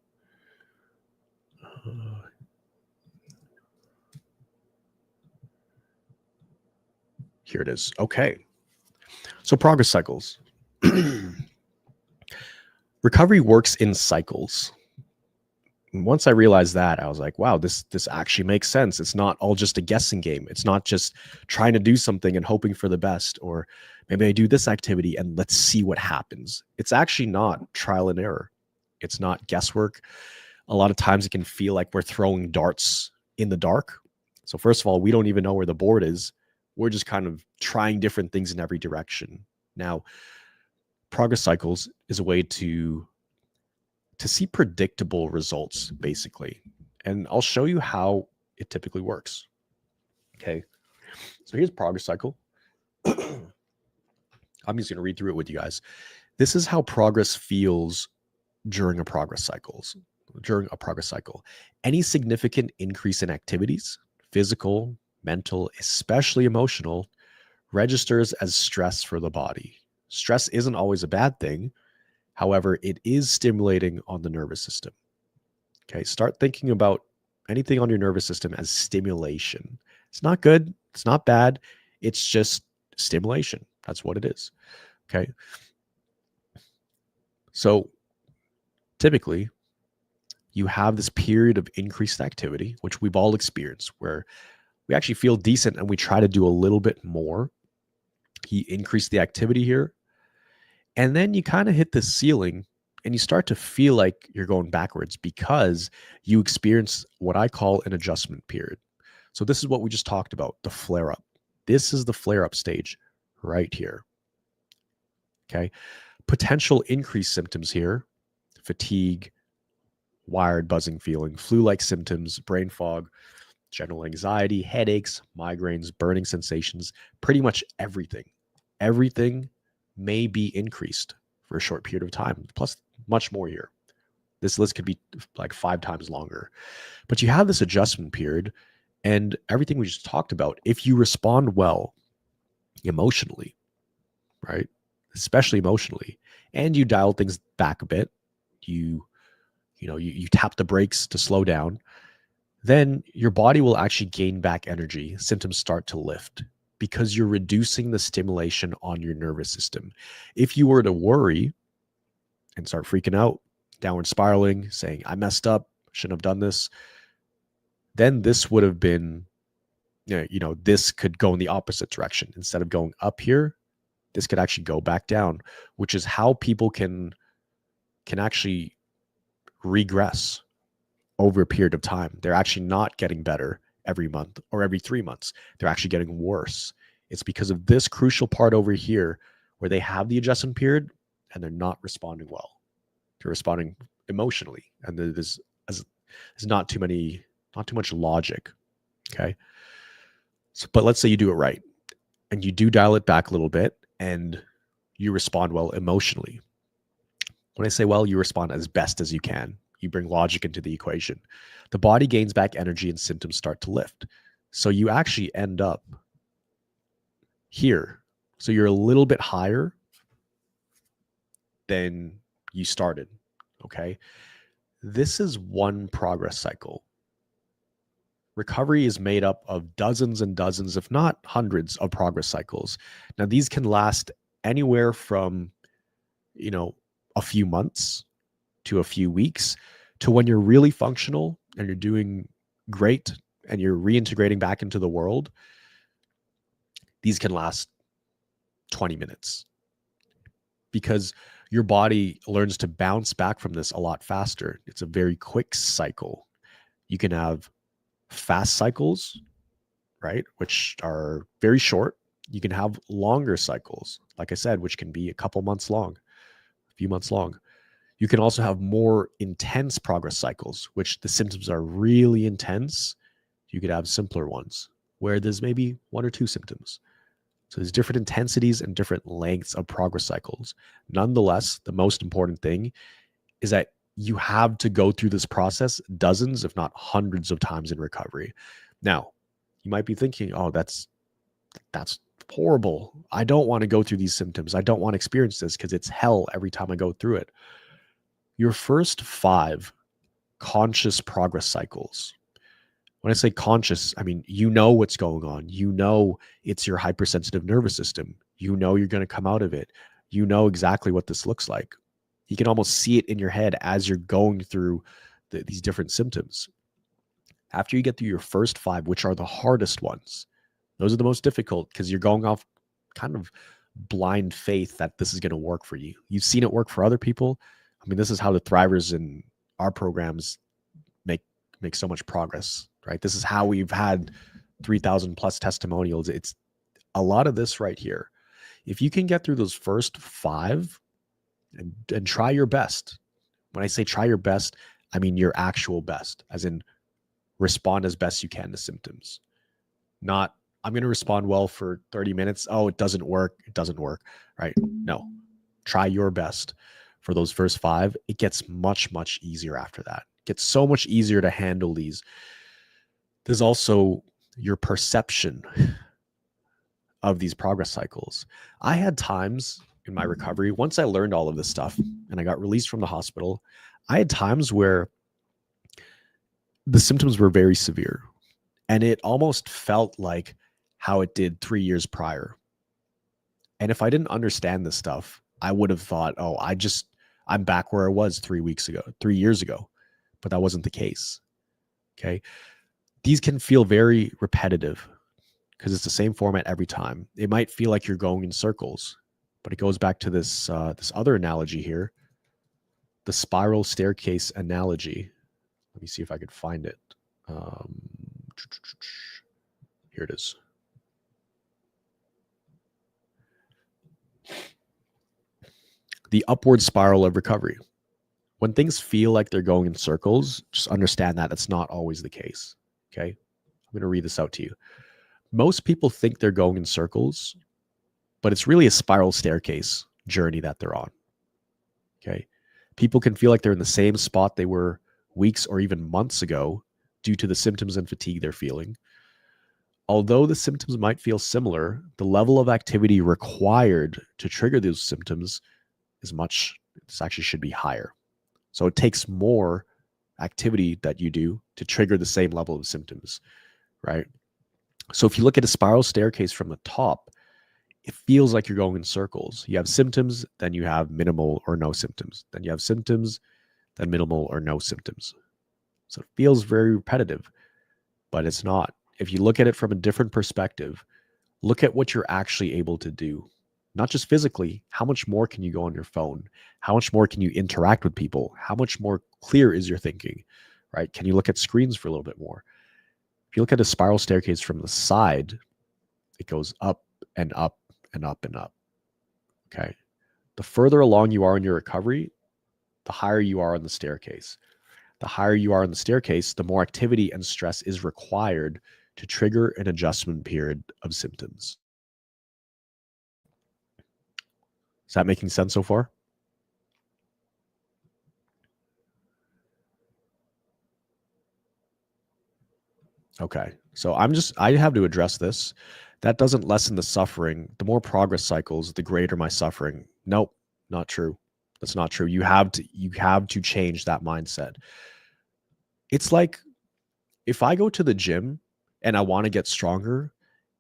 H: Here it is. Okay. So progress cycles. Recovery works in cycles. Once I realized that, I was like, wow, this actually makes sense. It's not all just a guessing game. It's not just trying to do something and hoping for the best, or maybe I do this activity and let's see what happens. It's actually not trial and error. It's not guesswork. A lot of times it can feel like we're throwing darts in the dark. So first of all, we don't even know where the board is. We're just kind of trying different things in every direction. Now, progress cycles is a way to see predictable results, basically. And I'll show you how it typically works. Okay. So here's progress cycle. I'm just going to read through it with you guys. This is how progress feels during a progress cycle. Any significant increase in activities, physical, mental, especially emotional, registers as stress for the body. Stress isn't always a bad thing. However, it is stimulating on the nervous system. Okay, start thinking about anything on your nervous system as stimulation. It's not good. It's not bad. It's just stimulation. That's what it is. Okay. So typically, you have this period of increased activity, which we've all experienced, where we actually feel decent and we try to do a little bit more. You increase the activity here, and then you kind of hit the ceiling and you start to feel like you're going backwards because you experience what I call an adjustment period. So this is what we just talked about, the flare up. This is the flare up stage right here. Okay. Potential increased symptoms here: fatigue, wired buzzing feeling, flu-like symptoms, brain fog, general anxiety, headaches, migraines, burning sensations, pretty much everything. Everything may be increased for a short period of time, plus much more here. This list could be like 5 times longer. But you have this adjustment period, and everything we just talked about, if you respond well emotionally, right? Especially emotionally, and you dial things back a bit, you tap the brakes to slow down, then your body will actually gain back energy. Symptoms start to lift because you're reducing the stimulation on your nervous system. If you were to worry and start freaking out, downward spiraling, saying, I messed up, shouldn't have done this, then this would have been this could go in the opposite direction. Instead of going up here, this could actually go back down, which is how people can actually regress over a period of time. They're actually not getting better every month or every 3 months. They're actually getting worse. It's because of this crucial part over here where they have the adjustment period and they're not responding well. They're responding emotionally, and there's not too much logic. Okay. So, but let's say you do it right and you do dial it back a little bit and you respond well emotionally. When I say well, you respond as best as you can. You bring logic into the equation. The body gains back energy and symptoms start to lift. So you actually end up here. So you're a little bit higher than you started. Okay. This is one progress cycle. Recovery is made up of dozens and dozens, if not hundreds, of progress cycles. Now, these can last anywhere from, a few months to a few weeks to when you're really functional and you're doing great and you're reintegrating back into the world. These can last 20 minutes because your body learns to bounce back from this a lot faster. It's a very quick cycle. You can have fast cycles, right, which are very short. You can have longer cycles, like I said, which can be a couple months long, a few months long. You can also have more intense progress cycles, which the symptoms are really intense. You could have simpler ones where there's maybe 1 or 2 symptoms. So there's different intensities and different lengths of progress cycles. Nonetheless, the most important thing is that you have to go through this process dozens, if not hundreds of times in recovery. Now, you might be thinking, oh, that's horrible. I don't want to go through these symptoms. I don't want to experience this because it's hell every time I go through it. Your first 5 conscious progress cycles. When I say conscious, I mean, what's going on. It's your hypersensitive nervous system. You're going to come out of it. You know exactly what this looks like. You can almost see it in your head as you're going through these different symptoms. After you get through your first 5, which are the hardest ones, those are the most difficult because you're going off kind of blind faith that this is going to work for you. You've seen it work for other people. I mean, this is how the thrivers in our programs make so much progress, right? This is how we've had 3,000 plus testimonials. It's a lot of this right here. If you can get through those first 5 and try your best. When I say try your best, I mean your actual best, as in respond as best you can to symptoms. Not, I'm going to respond well for 30 minutes. Oh, it doesn't work. It doesn't work, right? No, try your best for those first 5. It gets much, much easier after that. It gets so much easier to handle these. There's also your perception of these progress cycles. I had times in my recovery, once I learned all of this stuff and I got released from the hospital, I had times where the symptoms were very severe and it almost felt like how it did 3 years prior. And if I didn't understand this stuff, I would have thought, oh, I'm back where I was 3 years ago, but that wasn't the case. Okay. These can feel very repetitive because it's the same format every time. It might feel like you're going in circles, but it goes back to this other analogy here, the spiral staircase analogy. Let me see if I could find it. Here it is. The upward spiral of recovery. When things feel like they're going in circles, just understand that it's not always the case. Okay. I'm going to read this out to you. Most people think they're going in circles, but it's really a spiral staircase journey that they're on. Okay. People can feel like they're in the same spot they were weeks or even months ago due to the symptoms and fatigue they're feeling. Although the symptoms might feel similar, the level of activity required to trigger those symptoms this actually should be higher. So it takes more activity that you do to trigger the same level of symptoms, right? So if you look at a spiral staircase from the top, it feels like you're going in circles. You have symptoms, then you have minimal or no symptoms. Then you have symptoms, then minimal or no symptoms. So it feels very repetitive, but it's not. if you look at it from a different perspective, look at what you're actually able to do. Not just physically, how much more can you go on your phone? How much more can you interact with people? How much more clear is your thinking, right? Can you look at screens for a little bit more? If you look at a spiral staircase from the side, it goes up and up and up and up, okay? The further along you are in your recovery, the higher you are on the staircase. The higher you are on the staircase, the more activity and stress is required to trigger an adjustment period of symptoms. Is that making sense so far? Okay, so I have to address this. That doesn't lessen the suffering. The more progress cycles, the greater my suffering. Nope, not true. That's not true. You have to change that mindset. It's like if I go to the gym and I want to get stronger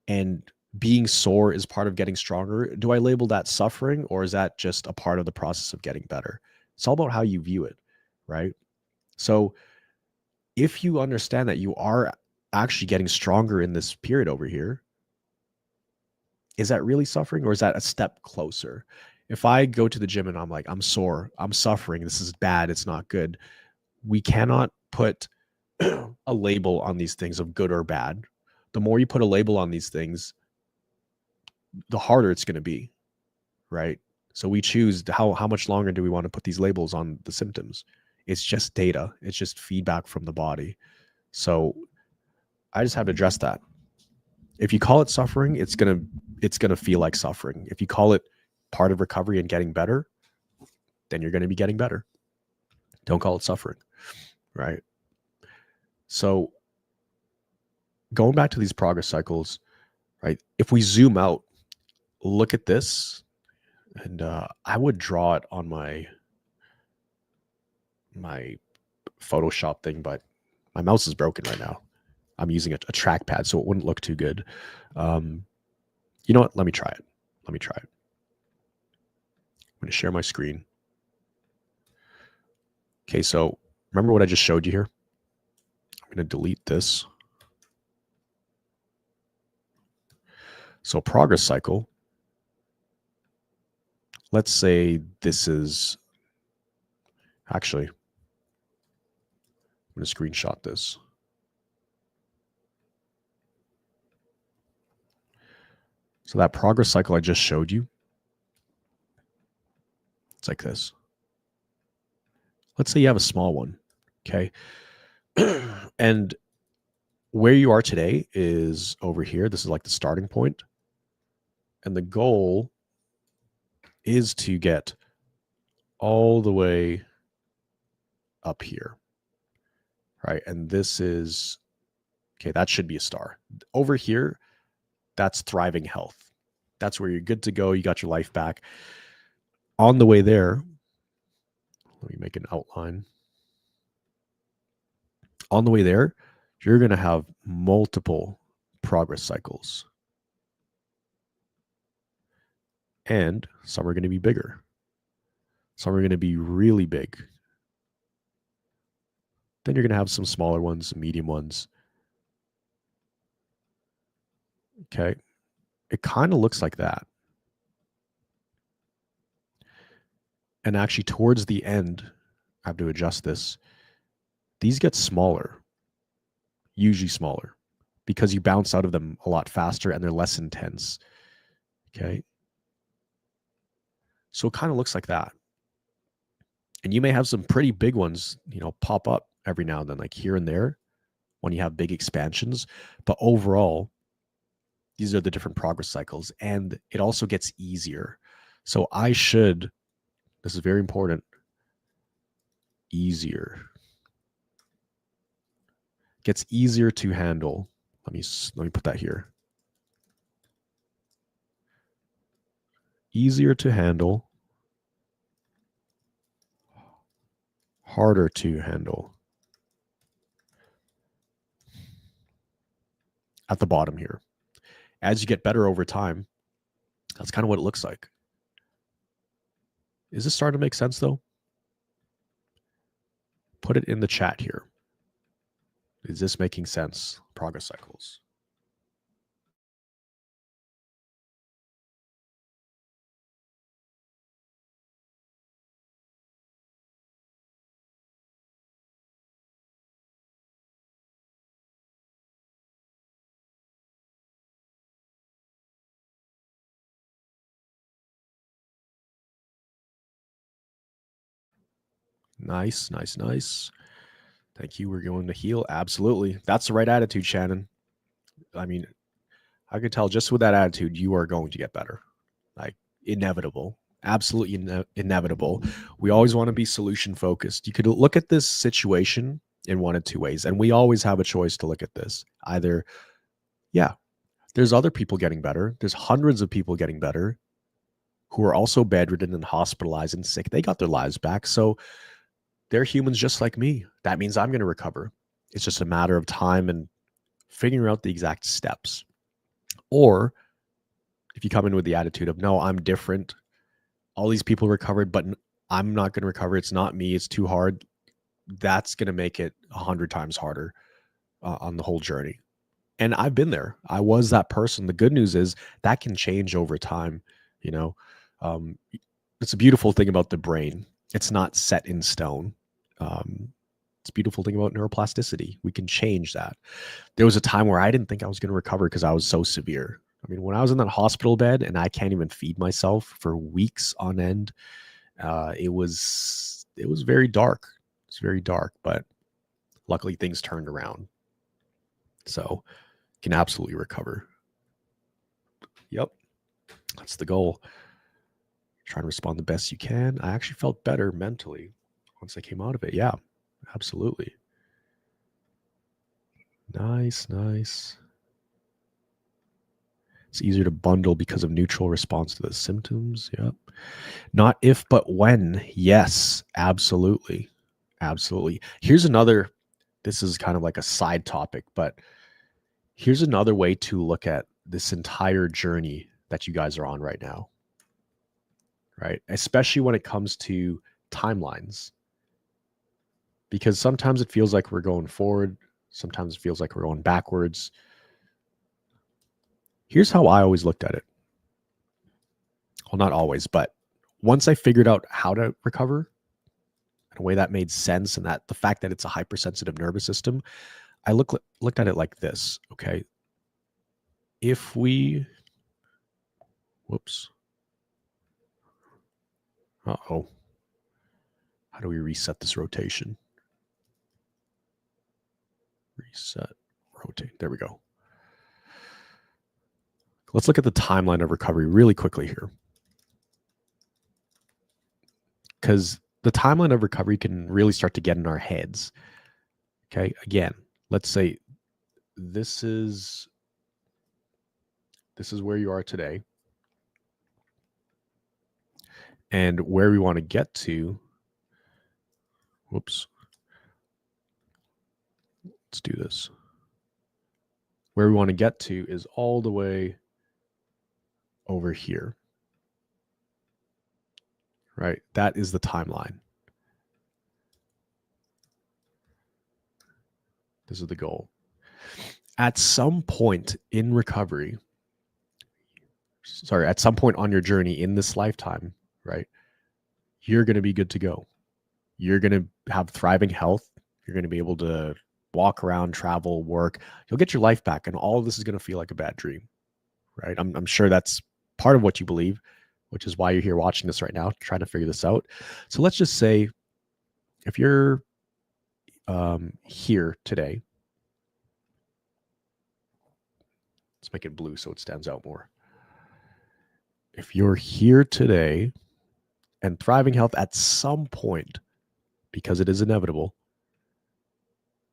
H: and being sore is part of getting stronger, do I label that suffering, or is that just a part of the process of getting better? It's all about how you view it, right? So if you understand that you are actually getting stronger in this period over here, is that really suffering, or is that a step closer? If I go to the gym and I'm like, I'm sore, I'm suffering, this is bad, it's not good. We cannot put a label on these things of good or bad. The more you put a label on these things, the harder it's going to be, right? So we choose how much longer do we want to put these labels on the symptoms. It's just data. It's just feedback from the body. So I just have to address that. If you call it suffering, it's gonna feel like suffering. If you call it part of recovery and getting better, then you're going to be getting better. Don't call it suffering, right? So going back to these progress cycles, right? If we zoom out, look at this, and I would draw it on my Photoshop thing, but my mouse is broken right now. I'm using a trackpad, so it wouldn't look too good. You know what? Let me try it. I'm going to share my screen. Okay, so remember what I just showed you here? I'm going to delete this. So progress cycle. Let's say this is actually, I'm going to screenshot this. So that progress cycle I just showed you, it's like this. Let's say you have a small one, okay? And where you are today is over here. This is like the starting point. And the goal is to get all the way up here, right? And this is, okay, that should be a star. Over here, that's thriving health. That's where you're good to go. You got your life back. On the way there, let me make an outline. On the way there, you're going to have multiple progress cycles. And some are going to be bigger. Some are going to be really big. Then you're going to have some smaller ones, medium ones. Okay. It kind of looks like that. And actually towards the end, I have to adjust this. These get smaller, usually smaller, because you bounce out of them a lot faster and they're less intense. Okay. So it kind of looks like that. And you may have some pretty big ones, pop up every now and then, like here and there when you have big expansions. But overall, these are the different progress cycles, and it also gets easier. So this is very important, easier. Gets easier to handle. Let me put that here. Easier to handle, harder to handle. At the bottom here. As you get better over time, that's kind of what it looks like. Is this starting to make sense though? Put it in the chat here. Is this making sense? Progress cycles. Nice. Thank you. We're going to heal. Absolutely. That's the right attitude, Shannon. I mean, I could tell just with that attitude, you are going to get better. Like, inevitable. Absolutely inevitable. We always want to be solution focused. You could look at this situation in one of two ways, and we always have a choice to look at this. Either, yeah, there's other people getting better. There's hundreds of people getting better who are also bedridden and hospitalized and sick. They got their lives back. So they're humans just like me. That means I'm going to recover. It's just a matter of time and figuring out the exact steps. Or if you come in with the attitude of, no, I'm different. All these people recovered, but I'm not going to recover. It's not me. It's too hard. That's going to make it 100 times harder on the whole journey. And I've been there. I was that person. The good news is that can change over time. You know, it's a beautiful thing about the brain. It's not set in stone. It's a beautiful thing about neuroplasticity. We can change that. There was a time where I didn't think I was going to recover because I was so severe. I mean, when I was in that hospital bed and I can't even feed myself for weeks on end, it was very dark. It's very dark, but luckily things turned around. So can absolutely recover. Yep. That's the goal. Try to respond the best you can. I actually felt better mentally once I came out of it. Yeah, absolutely. Nice. It's easier to bundle because of neutral response to the symptoms. Yep. Not if, but when. Yes, absolutely. Here's another, this is kind of like a side topic, but here's another way to look at this entire journey that you guys are on right now, right? Especially when it comes to timelines. Because sometimes it feels like we're going forward. Sometimes it feels like we're going backwards. Here's how I always looked at it. Well, not always, but once I figured out how to recover in a way that made sense, and that the fact that it's a hypersensitive nervous system, I looked at it like this, okay? If we, whoops. Uh-oh. How do we reset this rotation? Reset, rotate. There we go. Let's look at the timeline of recovery really quickly here. Because the timeline of recovery can really start to get in our heads. Okay, again, let's say this is where you are today. And where we want to get to, whoops. Let's do this. Where we want to get to is all the way over here, right? That is the timeline. This is the goal. At some point in recovery, at some point on your journey in this lifetime, right? You're going to be good to go. You're going to have thriving health. You're going to be able to walk around, travel, work. You'll get your life back, and all of this is going to feel like a bad dream, right? I'm sure that's part of what you believe, which is why you're here watching this right now, trying to figure this out. So let's just say if you're here today, let's make it blue so it stands out more. If you're here today and thriving health at some point, because it is inevitable,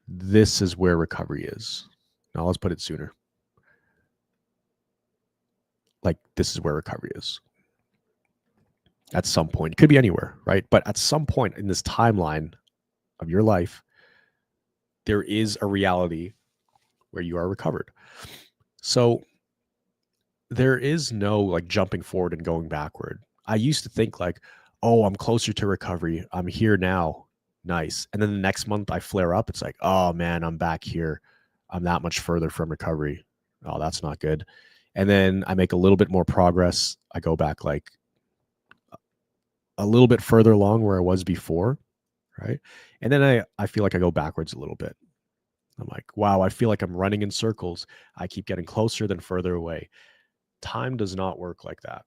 H: this is where recovery is. Now let's put it sooner. Like, this is where recovery is. At some point. It could be anywhere, right? But at some point in this timeline of your life, there is a reality where you are recovered. So there is no like jumping forward and going backward. I used to think like, oh, I'm closer to recovery. I'm here now. Nice. And then the next month I flare up. It's like, oh man, I'm back here. I'm that much further from recovery. Oh, that's not good. And then I make a little bit more progress. I go back like a little bit further along where I was before, right? And then I feel like I go backwards a little bit. I'm like, wow, I feel like I'm running in circles. I keep getting closer than further away. Time does not work like that,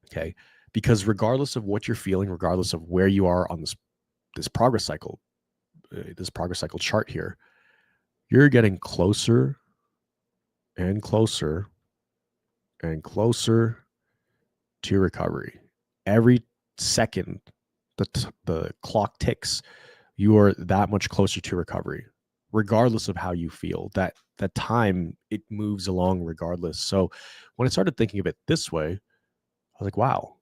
H: okay? Because regardless of what you're feeling, regardless of where you are on this this progress cycle chart here, you're getting closer and closer and closer to recovery. Every second the clock ticks, you are that much closer to recovery, regardless of how you feel. That time, it moves along regardless. So when I started thinking of it this way, I was like, wow,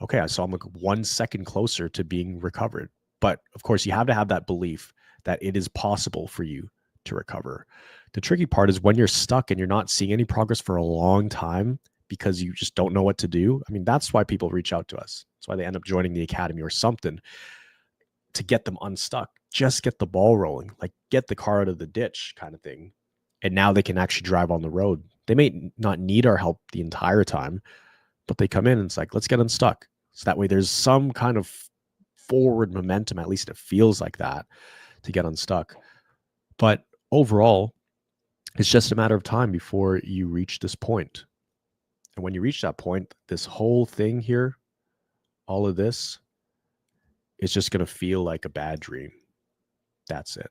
H: okay, so I'm like 1 second closer to being recovered. But of course, you have to have that belief that it is possible for you to recover. The tricky part is when you're stuck and you're not seeing any progress for a long time because you just don't know what to do. I mean, that's why people reach out to us. That's why they end up joining the academy or something, to get them unstuck. Just get the ball rolling, like get the car out of the ditch kind of thing. And now they can actually drive on the road. They may not need our help the entire time, but they come in and it's like, let's get unstuck. So that way there's some kind of forward momentum, at least it feels like that, to get unstuck. But overall, it's just a matter of time before you reach this point. And when you reach that point, this whole thing here, all of this, it's just going to feel like a bad dream. That's it.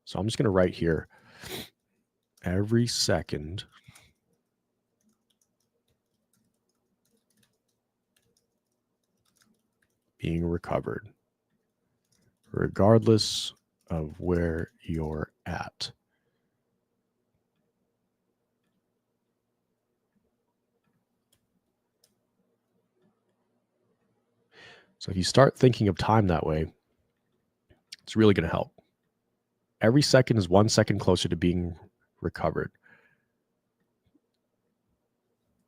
H: So I'm just going to write here, every second being recovered, regardless of where you're at. So if you start thinking of time that way, it's really going to help. Every second is 1 second closer to being recovered.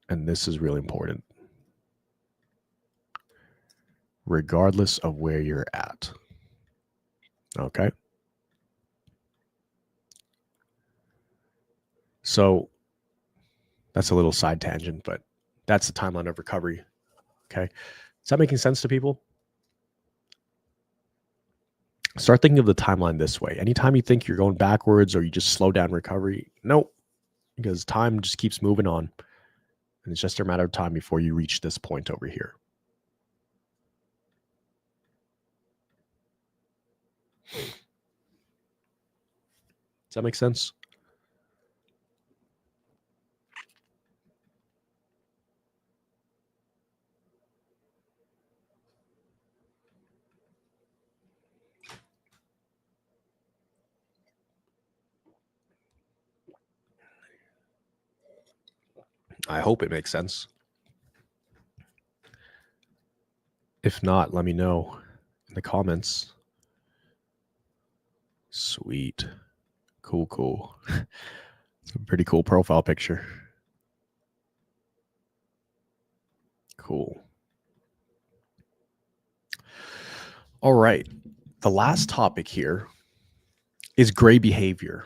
H: And this is really important. Regardless of where you're at. Okay? So that's a little side tangent, but that's the timeline of recovery. Okay? Is that making sense to people? Start thinking of the timeline this way. Anytime you think you're going backwards or you just slow down recovery, nope, because time just keeps moving on. And it's just a matter of time before you reach this point over here. Does that make sense? I hope it makes sense. If not, let me know in the comments. Sweet. Cool. It's a pretty cool profile picture. Cool. All right. The last topic here is gray behavior.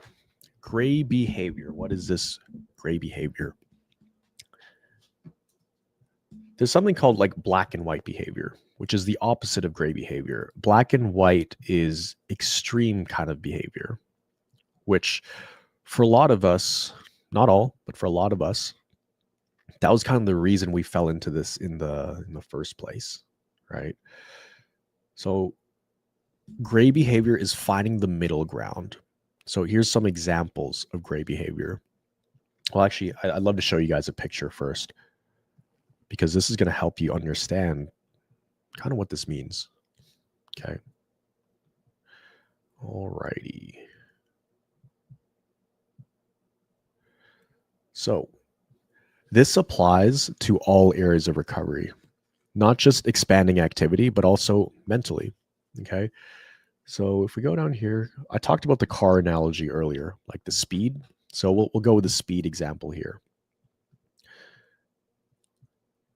H: Gray behavior. What is this gray behavior? There's something called like black and white behavior, which is the opposite of gray behavior. Black and white is extreme kind of behavior, which for a lot of us, not all, but for a lot of us, that was kind of the reason we fell into this in the first place, right? So gray behavior is finding the middle ground. So here's some examples of gray behavior. Well, actually, I'd love to show you guys a picture first, because this is going to help you understand kind of what this means. Okay. All righty. So this applies to all areas of recovery, not just expanding activity, but also mentally. Okay. So if we go down here, I talked about the car analogy earlier, like the speed. So we'll go with the speed example here.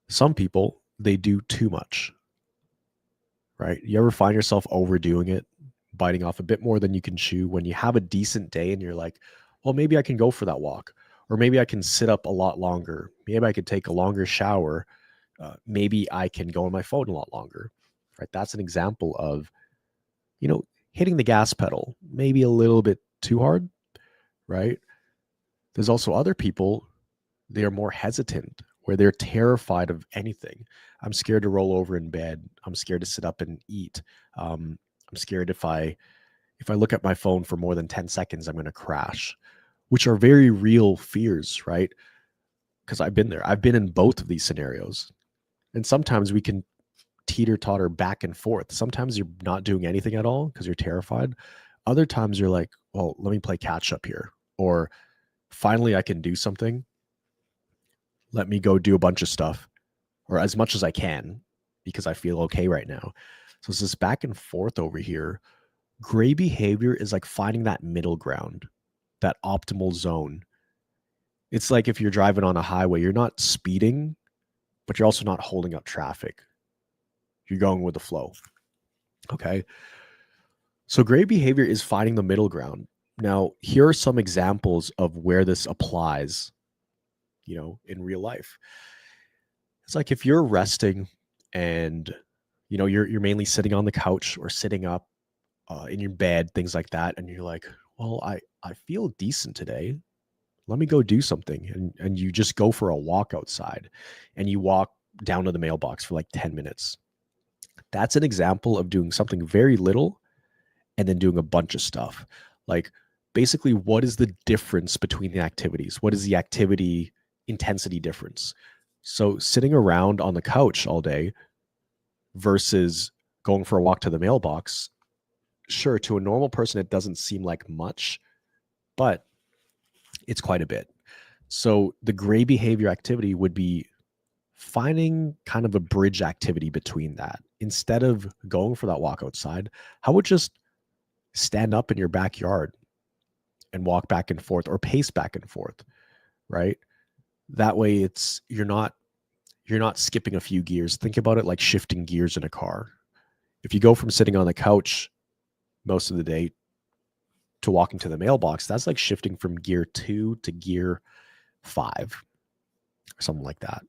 H: Some people, they do too much, right? You ever find yourself overdoing it, biting off a bit more than you can chew when you have a decent day and you're like, well, maybe I can go for that walk, or maybe I can sit up a lot longer. Maybe I could take a longer shower. Maybe I can go on my phone a lot longer, right? That's an example of, hitting the gas pedal, maybe a little bit too hard, right? There's also other people, they are more hesitant where they're terrified of anything. I'm scared to roll over in bed. I'm scared to sit up and eat. I'm scared if I look at my phone for more than 10 seconds, I'm going to crash, which are very real fears, right? Because I've been there. I've been in both of these scenarios. And sometimes we can teeter-totter back and forth. Sometimes you're not doing anything at all because you're terrified. Other times you're like, well, let me play catch up here. Or finally I can do something. Let me go do a bunch of stuff, or as much as I can, because I feel okay right now. So it's this back and forth over here. Gray behavior is like finding that middle ground, that optimal zone. It's like if you're driving on a highway, you're not speeding, but you're also not holding up traffic. You're going with the flow. Okay. So gray behavior is finding the middle ground. Now, here are some examples of where this applies, in real life. It's like if you're resting and, you're mainly sitting on the couch or sitting up in your bed, things like that. And you're like, well, I feel decent today. Let me go do something. And you just go for a walk outside and you walk down to the mailbox for like 10 minutes. That's an example of doing something very little and then doing a bunch of stuff. Like basically, what is the difference between the activities? What is the activity intensity difference? So sitting around on the couch all day versus going for a walk to the mailbox, sure, to a normal person, it doesn't seem like much, but it's quite a bit. So the gray behavior activity would be finding kind of a bridge activity between that. Instead of going for that walk outside, how would just stand up in your backyard and walk back and forth or pace back and forth, right? That way you're not skipping a few gears. Think about it like shifting gears in a car. If you go from sitting on the couch most of the day to walking to the mailbox, that's like shifting from gear 2 to gear 5 or something like that,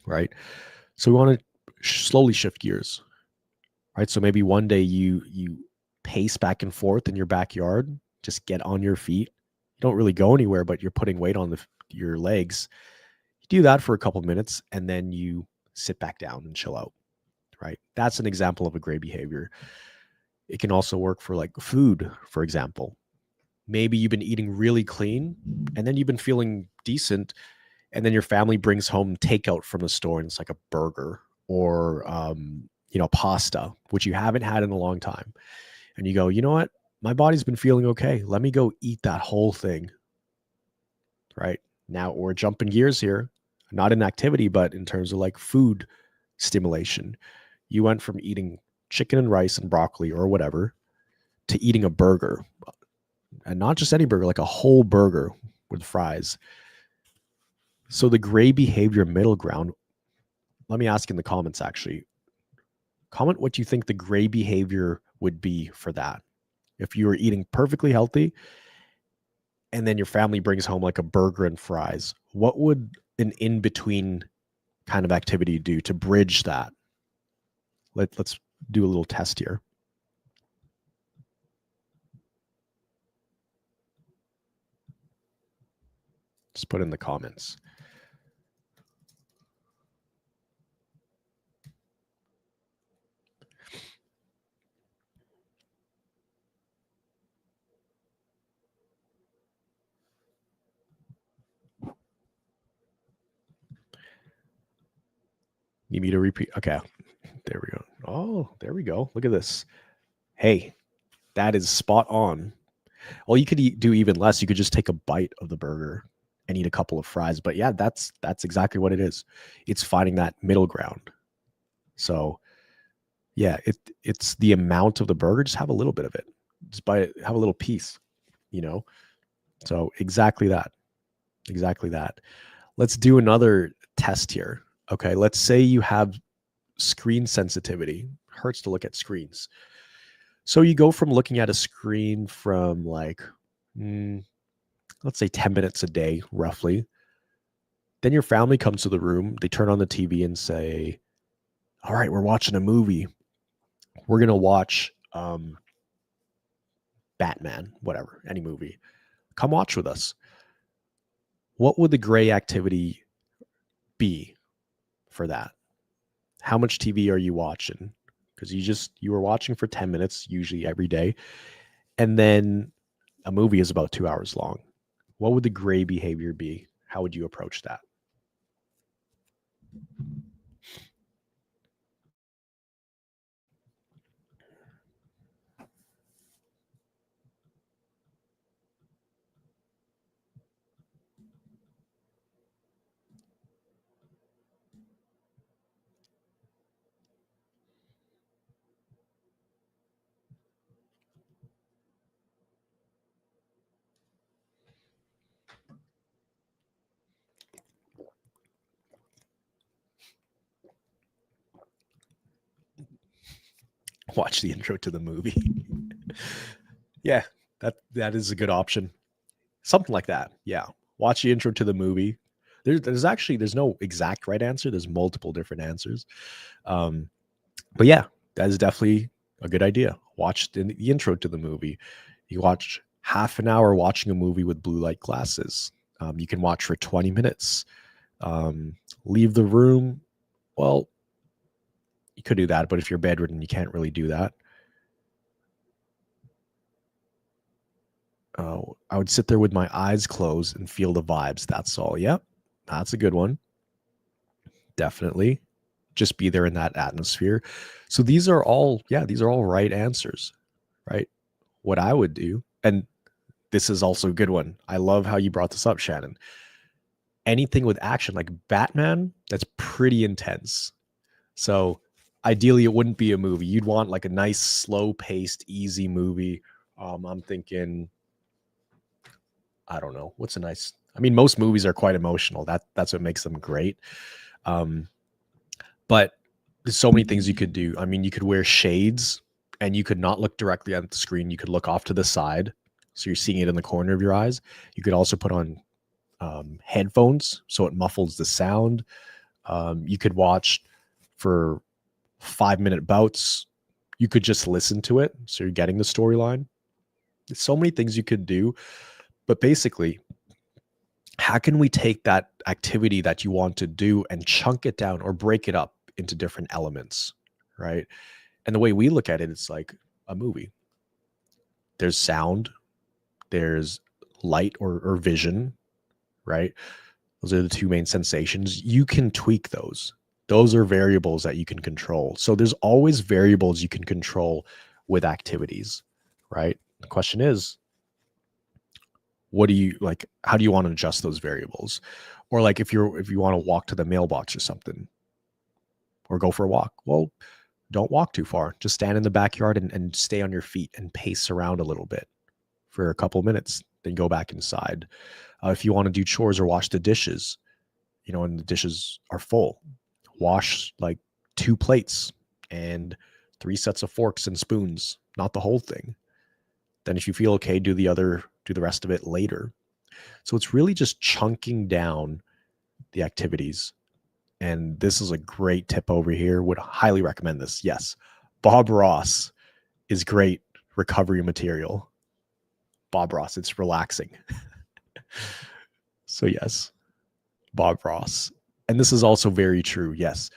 H: right? So we want to slowly shift gears, right? So maybe one day you pace back and forth in your backyard, just get on your feet. You don't really go anywhere, but you're putting weight on your legs. You do that for a couple minutes and then you sit back down and chill out, right? That's an example of a gray behavior. It can also work for like food, for example. Maybe you've been eating really clean and then you've been feeling decent, and then your family brings home takeout from the store and it's like a burger or pasta, which you haven't had in a long time. And you go, you know what? My body's been feeling okay. Let me go eat that whole thing. Right? Now we're jumping gears here, not in activity, but in terms of like food stimulation. You went from eating chicken and rice and broccoli or whatever to eating a burger, and not just any burger, like a whole burger with fries. So the gray behavior middle ground, let me ask in the comments, actually, comment what you think the gray behavior would be for that. If you were eating perfectly healthy and then your family brings home like a burger and fries, what would an in-between kind of activity do to bridge that? Let's do a little test here. Just put in the comments. Need me to repeat? Okay, there we go. Oh, there we go. Look at this. Hey, that is spot on. Well, you could do even less. You could just take a bite of the burger and eat a couple of fries. But yeah, that's exactly what it is. It's finding that middle ground. So yeah, it's the amount of the burger. Just have a little bit of it. Just have a little piece, So exactly that. Exactly that. Let's do another test here. Okay, let's say you have screen sensitivity. Hurts to look at screens. So you go from looking at a screen from like, let's say 10 minutes a day, roughly. Then your family comes to the room. They turn on the TV and say, all right, we're watching a movie. We're going to watch Batman, whatever, any movie. Come watch with us. What would the gray activity be for that? How much TV are you watching? Because you were watching for 10 minutes, usually every day. And then a movie is about 2 hours long. What would the gray behavior be? How would you approach that? Watch the intro to the movie. Yeah, that is a good option. Something like that. Yeah. Watch the intro to the movie. There's no exact right answer. There's multiple different answers. But yeah, that is definitely a good idea. Watch the intro to the movie. You watch half an hour watching a movie with blue light glasses. You can watch for 20 minutes. Leave the room. Well, you could do that, but if you're bedridden, you can't really do that. I would sit there with my eyes closed and feel the vibes. That's all. Yep. That's a good one. Definitely. Just be there in that atmosphere. So these are all right answers, right? What I would do, and this is also a good one. I love how you brought this up, Shannon. Anything with action, like Batman, that's pretty intense. So ideally, it wouldn't be a movie. You'd want like a nice, slow-paced, easy movie. I'm thinking, I don't know, what's a nice... I mean, most movies are quite emotional. That's what makes them great. But there's so many things you could do. I mean, you could wear shades and you could not look directly at the screen. You could look off to the side, so you're seeing it in the corner of your eyes. You could also put on headphones so it muffles the sound. You could watch for 5-minute bouts. You could just listen to it, so you're getting the storyline. There's so many things you could do. But basically, how can we take that activity that you want to do and chunk it down or break it up into different elements, right? And the way we look at it, it's like a movie. There's sound, there's light or vision, right? Those are the two main sensations. You can tweak those. Those are variables that you can control. So there's always variables you can control with activities, right? The question is, what do you like? How do you want to adjust those variables? Or like if you want to walk to the mailbox or something, or go for a walk, well, don't walk too far. Just stand in the backyard and stay on your feet and pace around a little bit for a couple minutes, then go back inside. If you want to do chores or wash the dishes, and the dishes are full, wash like 2 plates and 3 sets of forks and spoons, not the whole thing. Then if you feel okay, do the rest of it later. So it's really just chunking down the activities. And this is a great tip over here. Would highly recommend this. Yes. Bob Ross is great recovery material. Bob Ross, it's relaxing. So yes, Bob Ross. And this is also very true. Yes.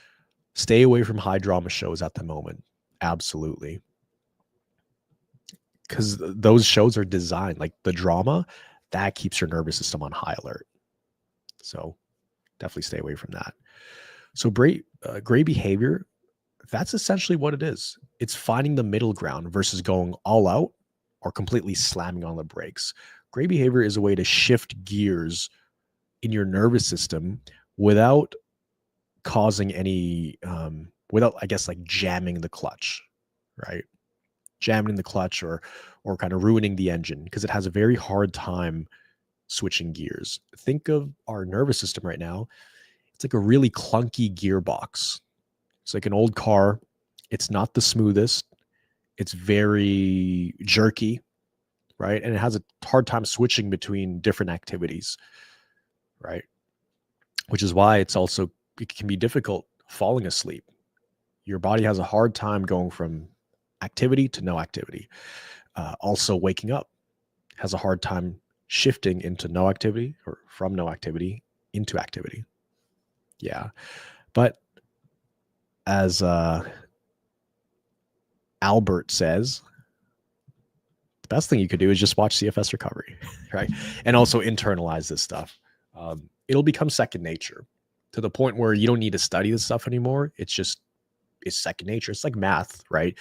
H: Stay away from high drama shows at the moment. Absolutely. Because those shows are designed, like the drama, that keeps your nervous system on high alert. So definitely stay away from that. So gray behavior, that's essentially what it is. It's finding the middle ground versus going all out or completely slamming on the brakes. Gray behavior is a way to shift gears in your nervous system without causing any, without, I guess, like jamming the clutch, right? Jamming the clutch or kind of ruining the engine, because it has a very hard time switching gears. Think of our nervous system right now. It's like a really clunky gearbox. It's like an old car. It's not the smoothest. It's very jerky, right? And it has a hard time switching between different activities, right? Which is why it can be difficult falling asleep. Your body has a hard time going from activity to no activity. Also, waking up has a hard time shifting into no activity or from no activity into activity. Yeah. But as Albert says, the best thing you could do is just watch CFS recovery, right? And also internalize this stuff. It'll become second nature to the point where you don't need to study this stuff anymore. It's second nature. It's like math, right?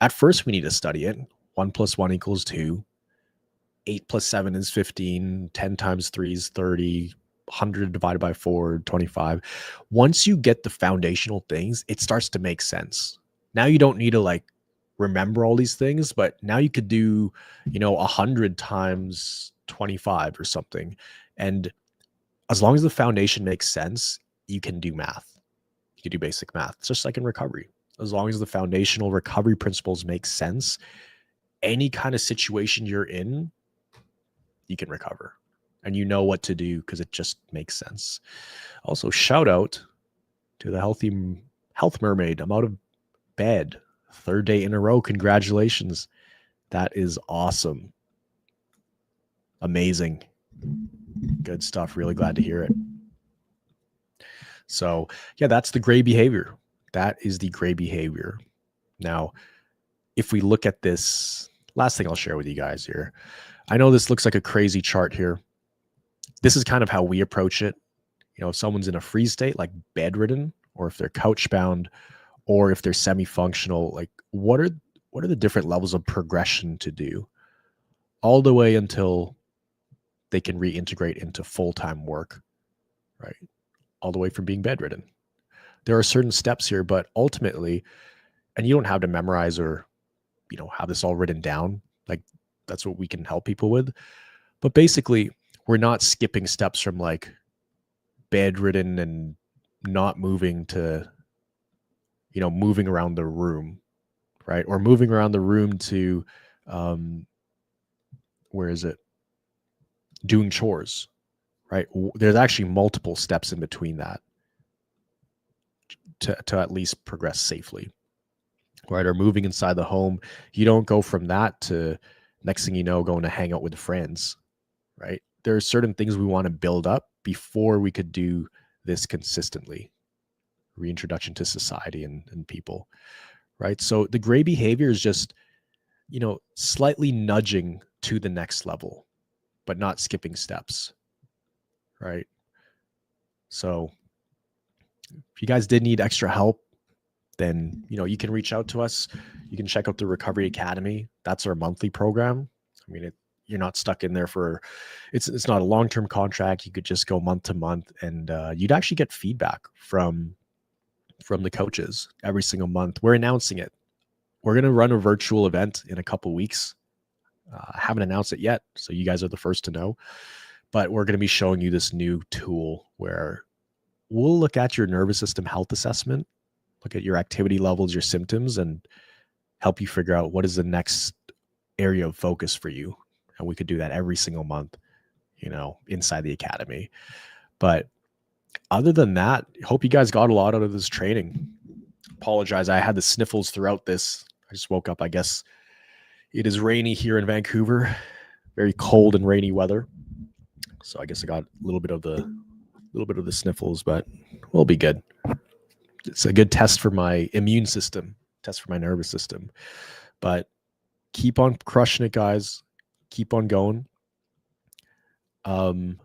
H: At first, we need to study it. 1 + 1 = 2. 8 + 7 is 15. 10 × 3 is 30. 100 divided by 4, 25. Once you get the foundational things, it starts to make sense. Now you don't need to like remember all these things, but now you could do, 100 times 25 or something. And as long as the foundation makes sense, you can do math. You can do basic math. It's just like in recovery. As long as the foundational recovery principles make sense, any kind of situation you're in, you can recover. And you know what to do because it just makes sense. Also, shout out to the Health Mermaid. I'm out of bed. 3rd day in a row. Congratulations. That is awesome. Amazing. Good stuff. Really glad to hear it. So, yeah, that's the gray behavior. That is the gray behavior. Now, if we look at this, last thing I'll share with you guys here. I know this looks like a crazy chart here. This is kind of how we approach it. If someone's in a freeze state, like bedridden, or if they're couch bound, or if they're semi-functional, like what are the different levels of progression to do all the way until they can reintegrate into full-time work, right? All the way from being bedridden. There are certain steps here, but ultimately, and you don't have to memorize or, have this all written down. Like that's what we can help people with. But basically, we're not skipping steps from like bedridden and not moving to, moving around the room, right? Or moving around the room to, doing chores, right? There's actually multiple steps in between that to at least progress safely, right? Or moving inside the home. You don't go from that to next thing you know, going to hang out with friends, right? There are certain things we want to build up before we could do this consistently. Reintroduction to society and people, right? So the gray behavior is just, slightly nudging to the next level, but not skipping steps, right? So if you guys did need extra help, then, you can reach out to us. You can check out the Recovery Academy. That's our monthly program. I mean, you're not stuck in there for, it's not a long-term contract. You could just go month to month and you'd actually get feedback from the coaches every single month. We're announcing it. We're going to run a virtual event in a couple weeks. Haven't announced it yet, so you guys are the first to know. But we're going to be showing you this new tool where we'll look at your nervous system health assessment, look at your activity levels, your symptoms, and help you figure out what is the next area of focus for you. And we could do that every single month, inside the academy. But other than that, hope you guys got a lot out of this training. Apologize. I had the sniffles throughout this. I just woke up. I guess it is rainy here in Vancouver, very cold and rainy weather. So I guess I got a little bit of the sniffles, but we'll be good. It's a good test for my immune system, test for my nervous system. But keep on crushing it, guys. Keep on going. Oh,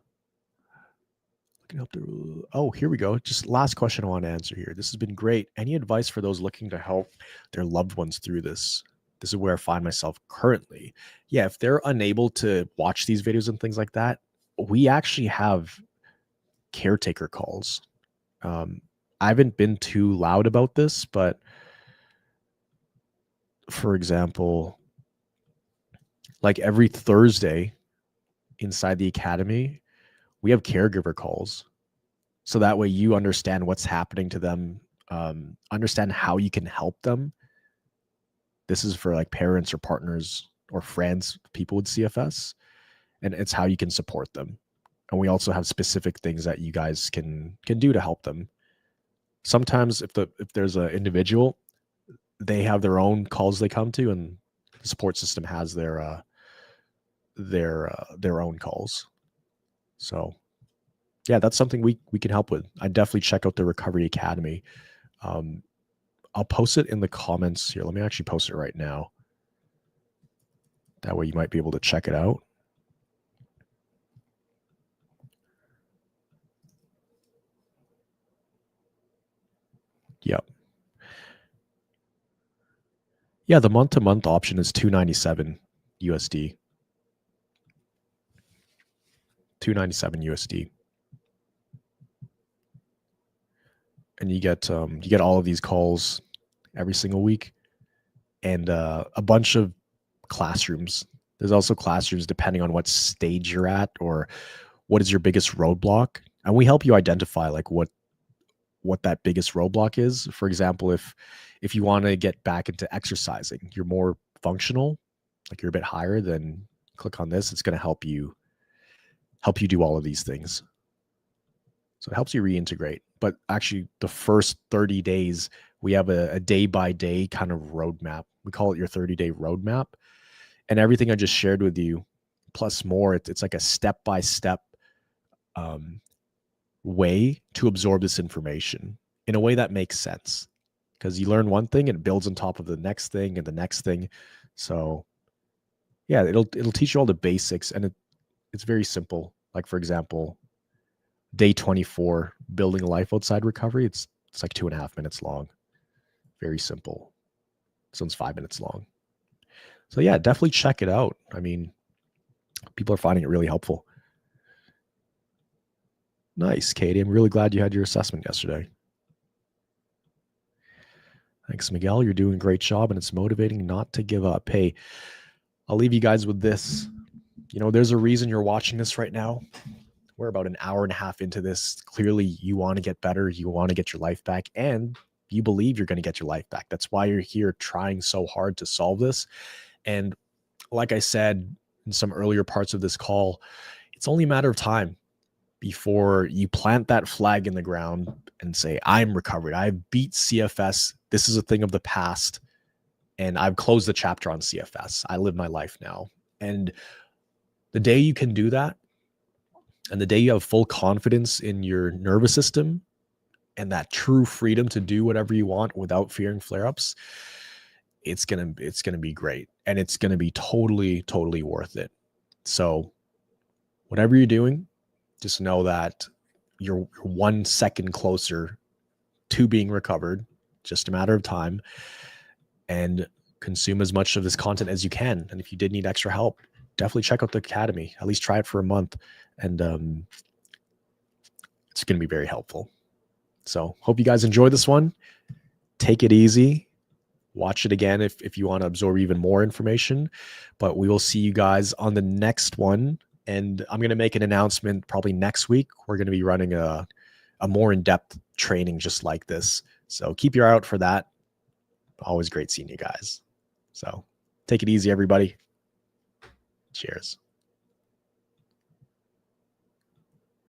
H: here we go. Just last question I want to answer here. This has been great. Any advice for those looking to help their loved ones through this? This is where I find myself currently. Yeah, if they're unable to watch these videos and things like that, we actually have caretaker calls. I haven't been too loud about this, but for example, like every Thursday inside the academy, we have caregiver calls. So that way you understand what's happening to them, understand how you can help them. This is for like parents or partners or friends, people with CFS, and it's how you can support them. And we also have specific things that you guys can do to help them. Sometimes if there's an individual, they have their own calls they come to, and the support system has their own calls. So yeah, that's something we can help with. I definitely check out the Recovery Academy. I'll post it in the comments here. Let me actually post it right now. That way you might be able to check it out. Yep. Yeah, the month-to-month option is $297 USD. $297 USD. And you get all of these calls every single week, and a bunch of classrooms. There's also classrooms depending on what stage you're at or what is your biggest roadblock, and we help you identify like what that biggest roadblock is. For example, if you want to get back into exercising, you're more functional, like you're a bit higher, then click on this. It's going to help you do all of these things. So it helps you reintegrate. But actually, the first 30 days, we have a day-by-day kind of roadmap. We call it your 30-day roadmap. And everything I just shared with you, plus more, it's like a step-by-step way to absorb this information in a way that makes sense. Because you learn one thing, and it builds on top of the next thing and the next thing. So yeah, it'll teach you all the basics, and it's very simple. Like, for example, day 24, building a life outside recovery. It's like 2.5 minutes long. Very simple. This one's 5 minutes long. So yeah, definitely check it out. I mean, people are finding it really helpful. Nice, Katie. I'm really glad you had your assessment yesterday. Thanks, Miguel. You're doing a great job, and it's motivating not to give up. Hey, I'll leave you guys with this. You know, there's a reason you're watching this right now. We're about an hour and a half into this. Clearly, you want to get better. You want to get your life back, and you believe you're going to get your life back. That's why you're here trying so hard to solve this. And like I said in some earlier parts of this call, it's only a matter of time before you plant that flag in the ground and say, I'm recovered. I've beat CFS. This is a thing of the past. And I've closed the chapter on CFS. I live my life now. And the day you can do that, and the day you have full confidence in your nervous system and that true freedom to do whatever you want without fearing flare-ups, it's gonna be great. And it's gonna be totally, totally worth it. So whatever you're doing, just know that you're 1 second closer to being recovered, just a matter of time, and consume as much of this content as you can. And if you did need extra help, definitely check out the Academy. At least try it for a month, and it's going to be very helpful. So hope you guys enjoy this one. Take it easy. Watch it again if you want to absorb even more information. But we will see you guys on the next one. And I'm going to make an announcement probably next week. We're going to be running a more in-depth training just like this. So keep your eye out for that. Always great seeing you guys. So take it easy, everybody. Cheers.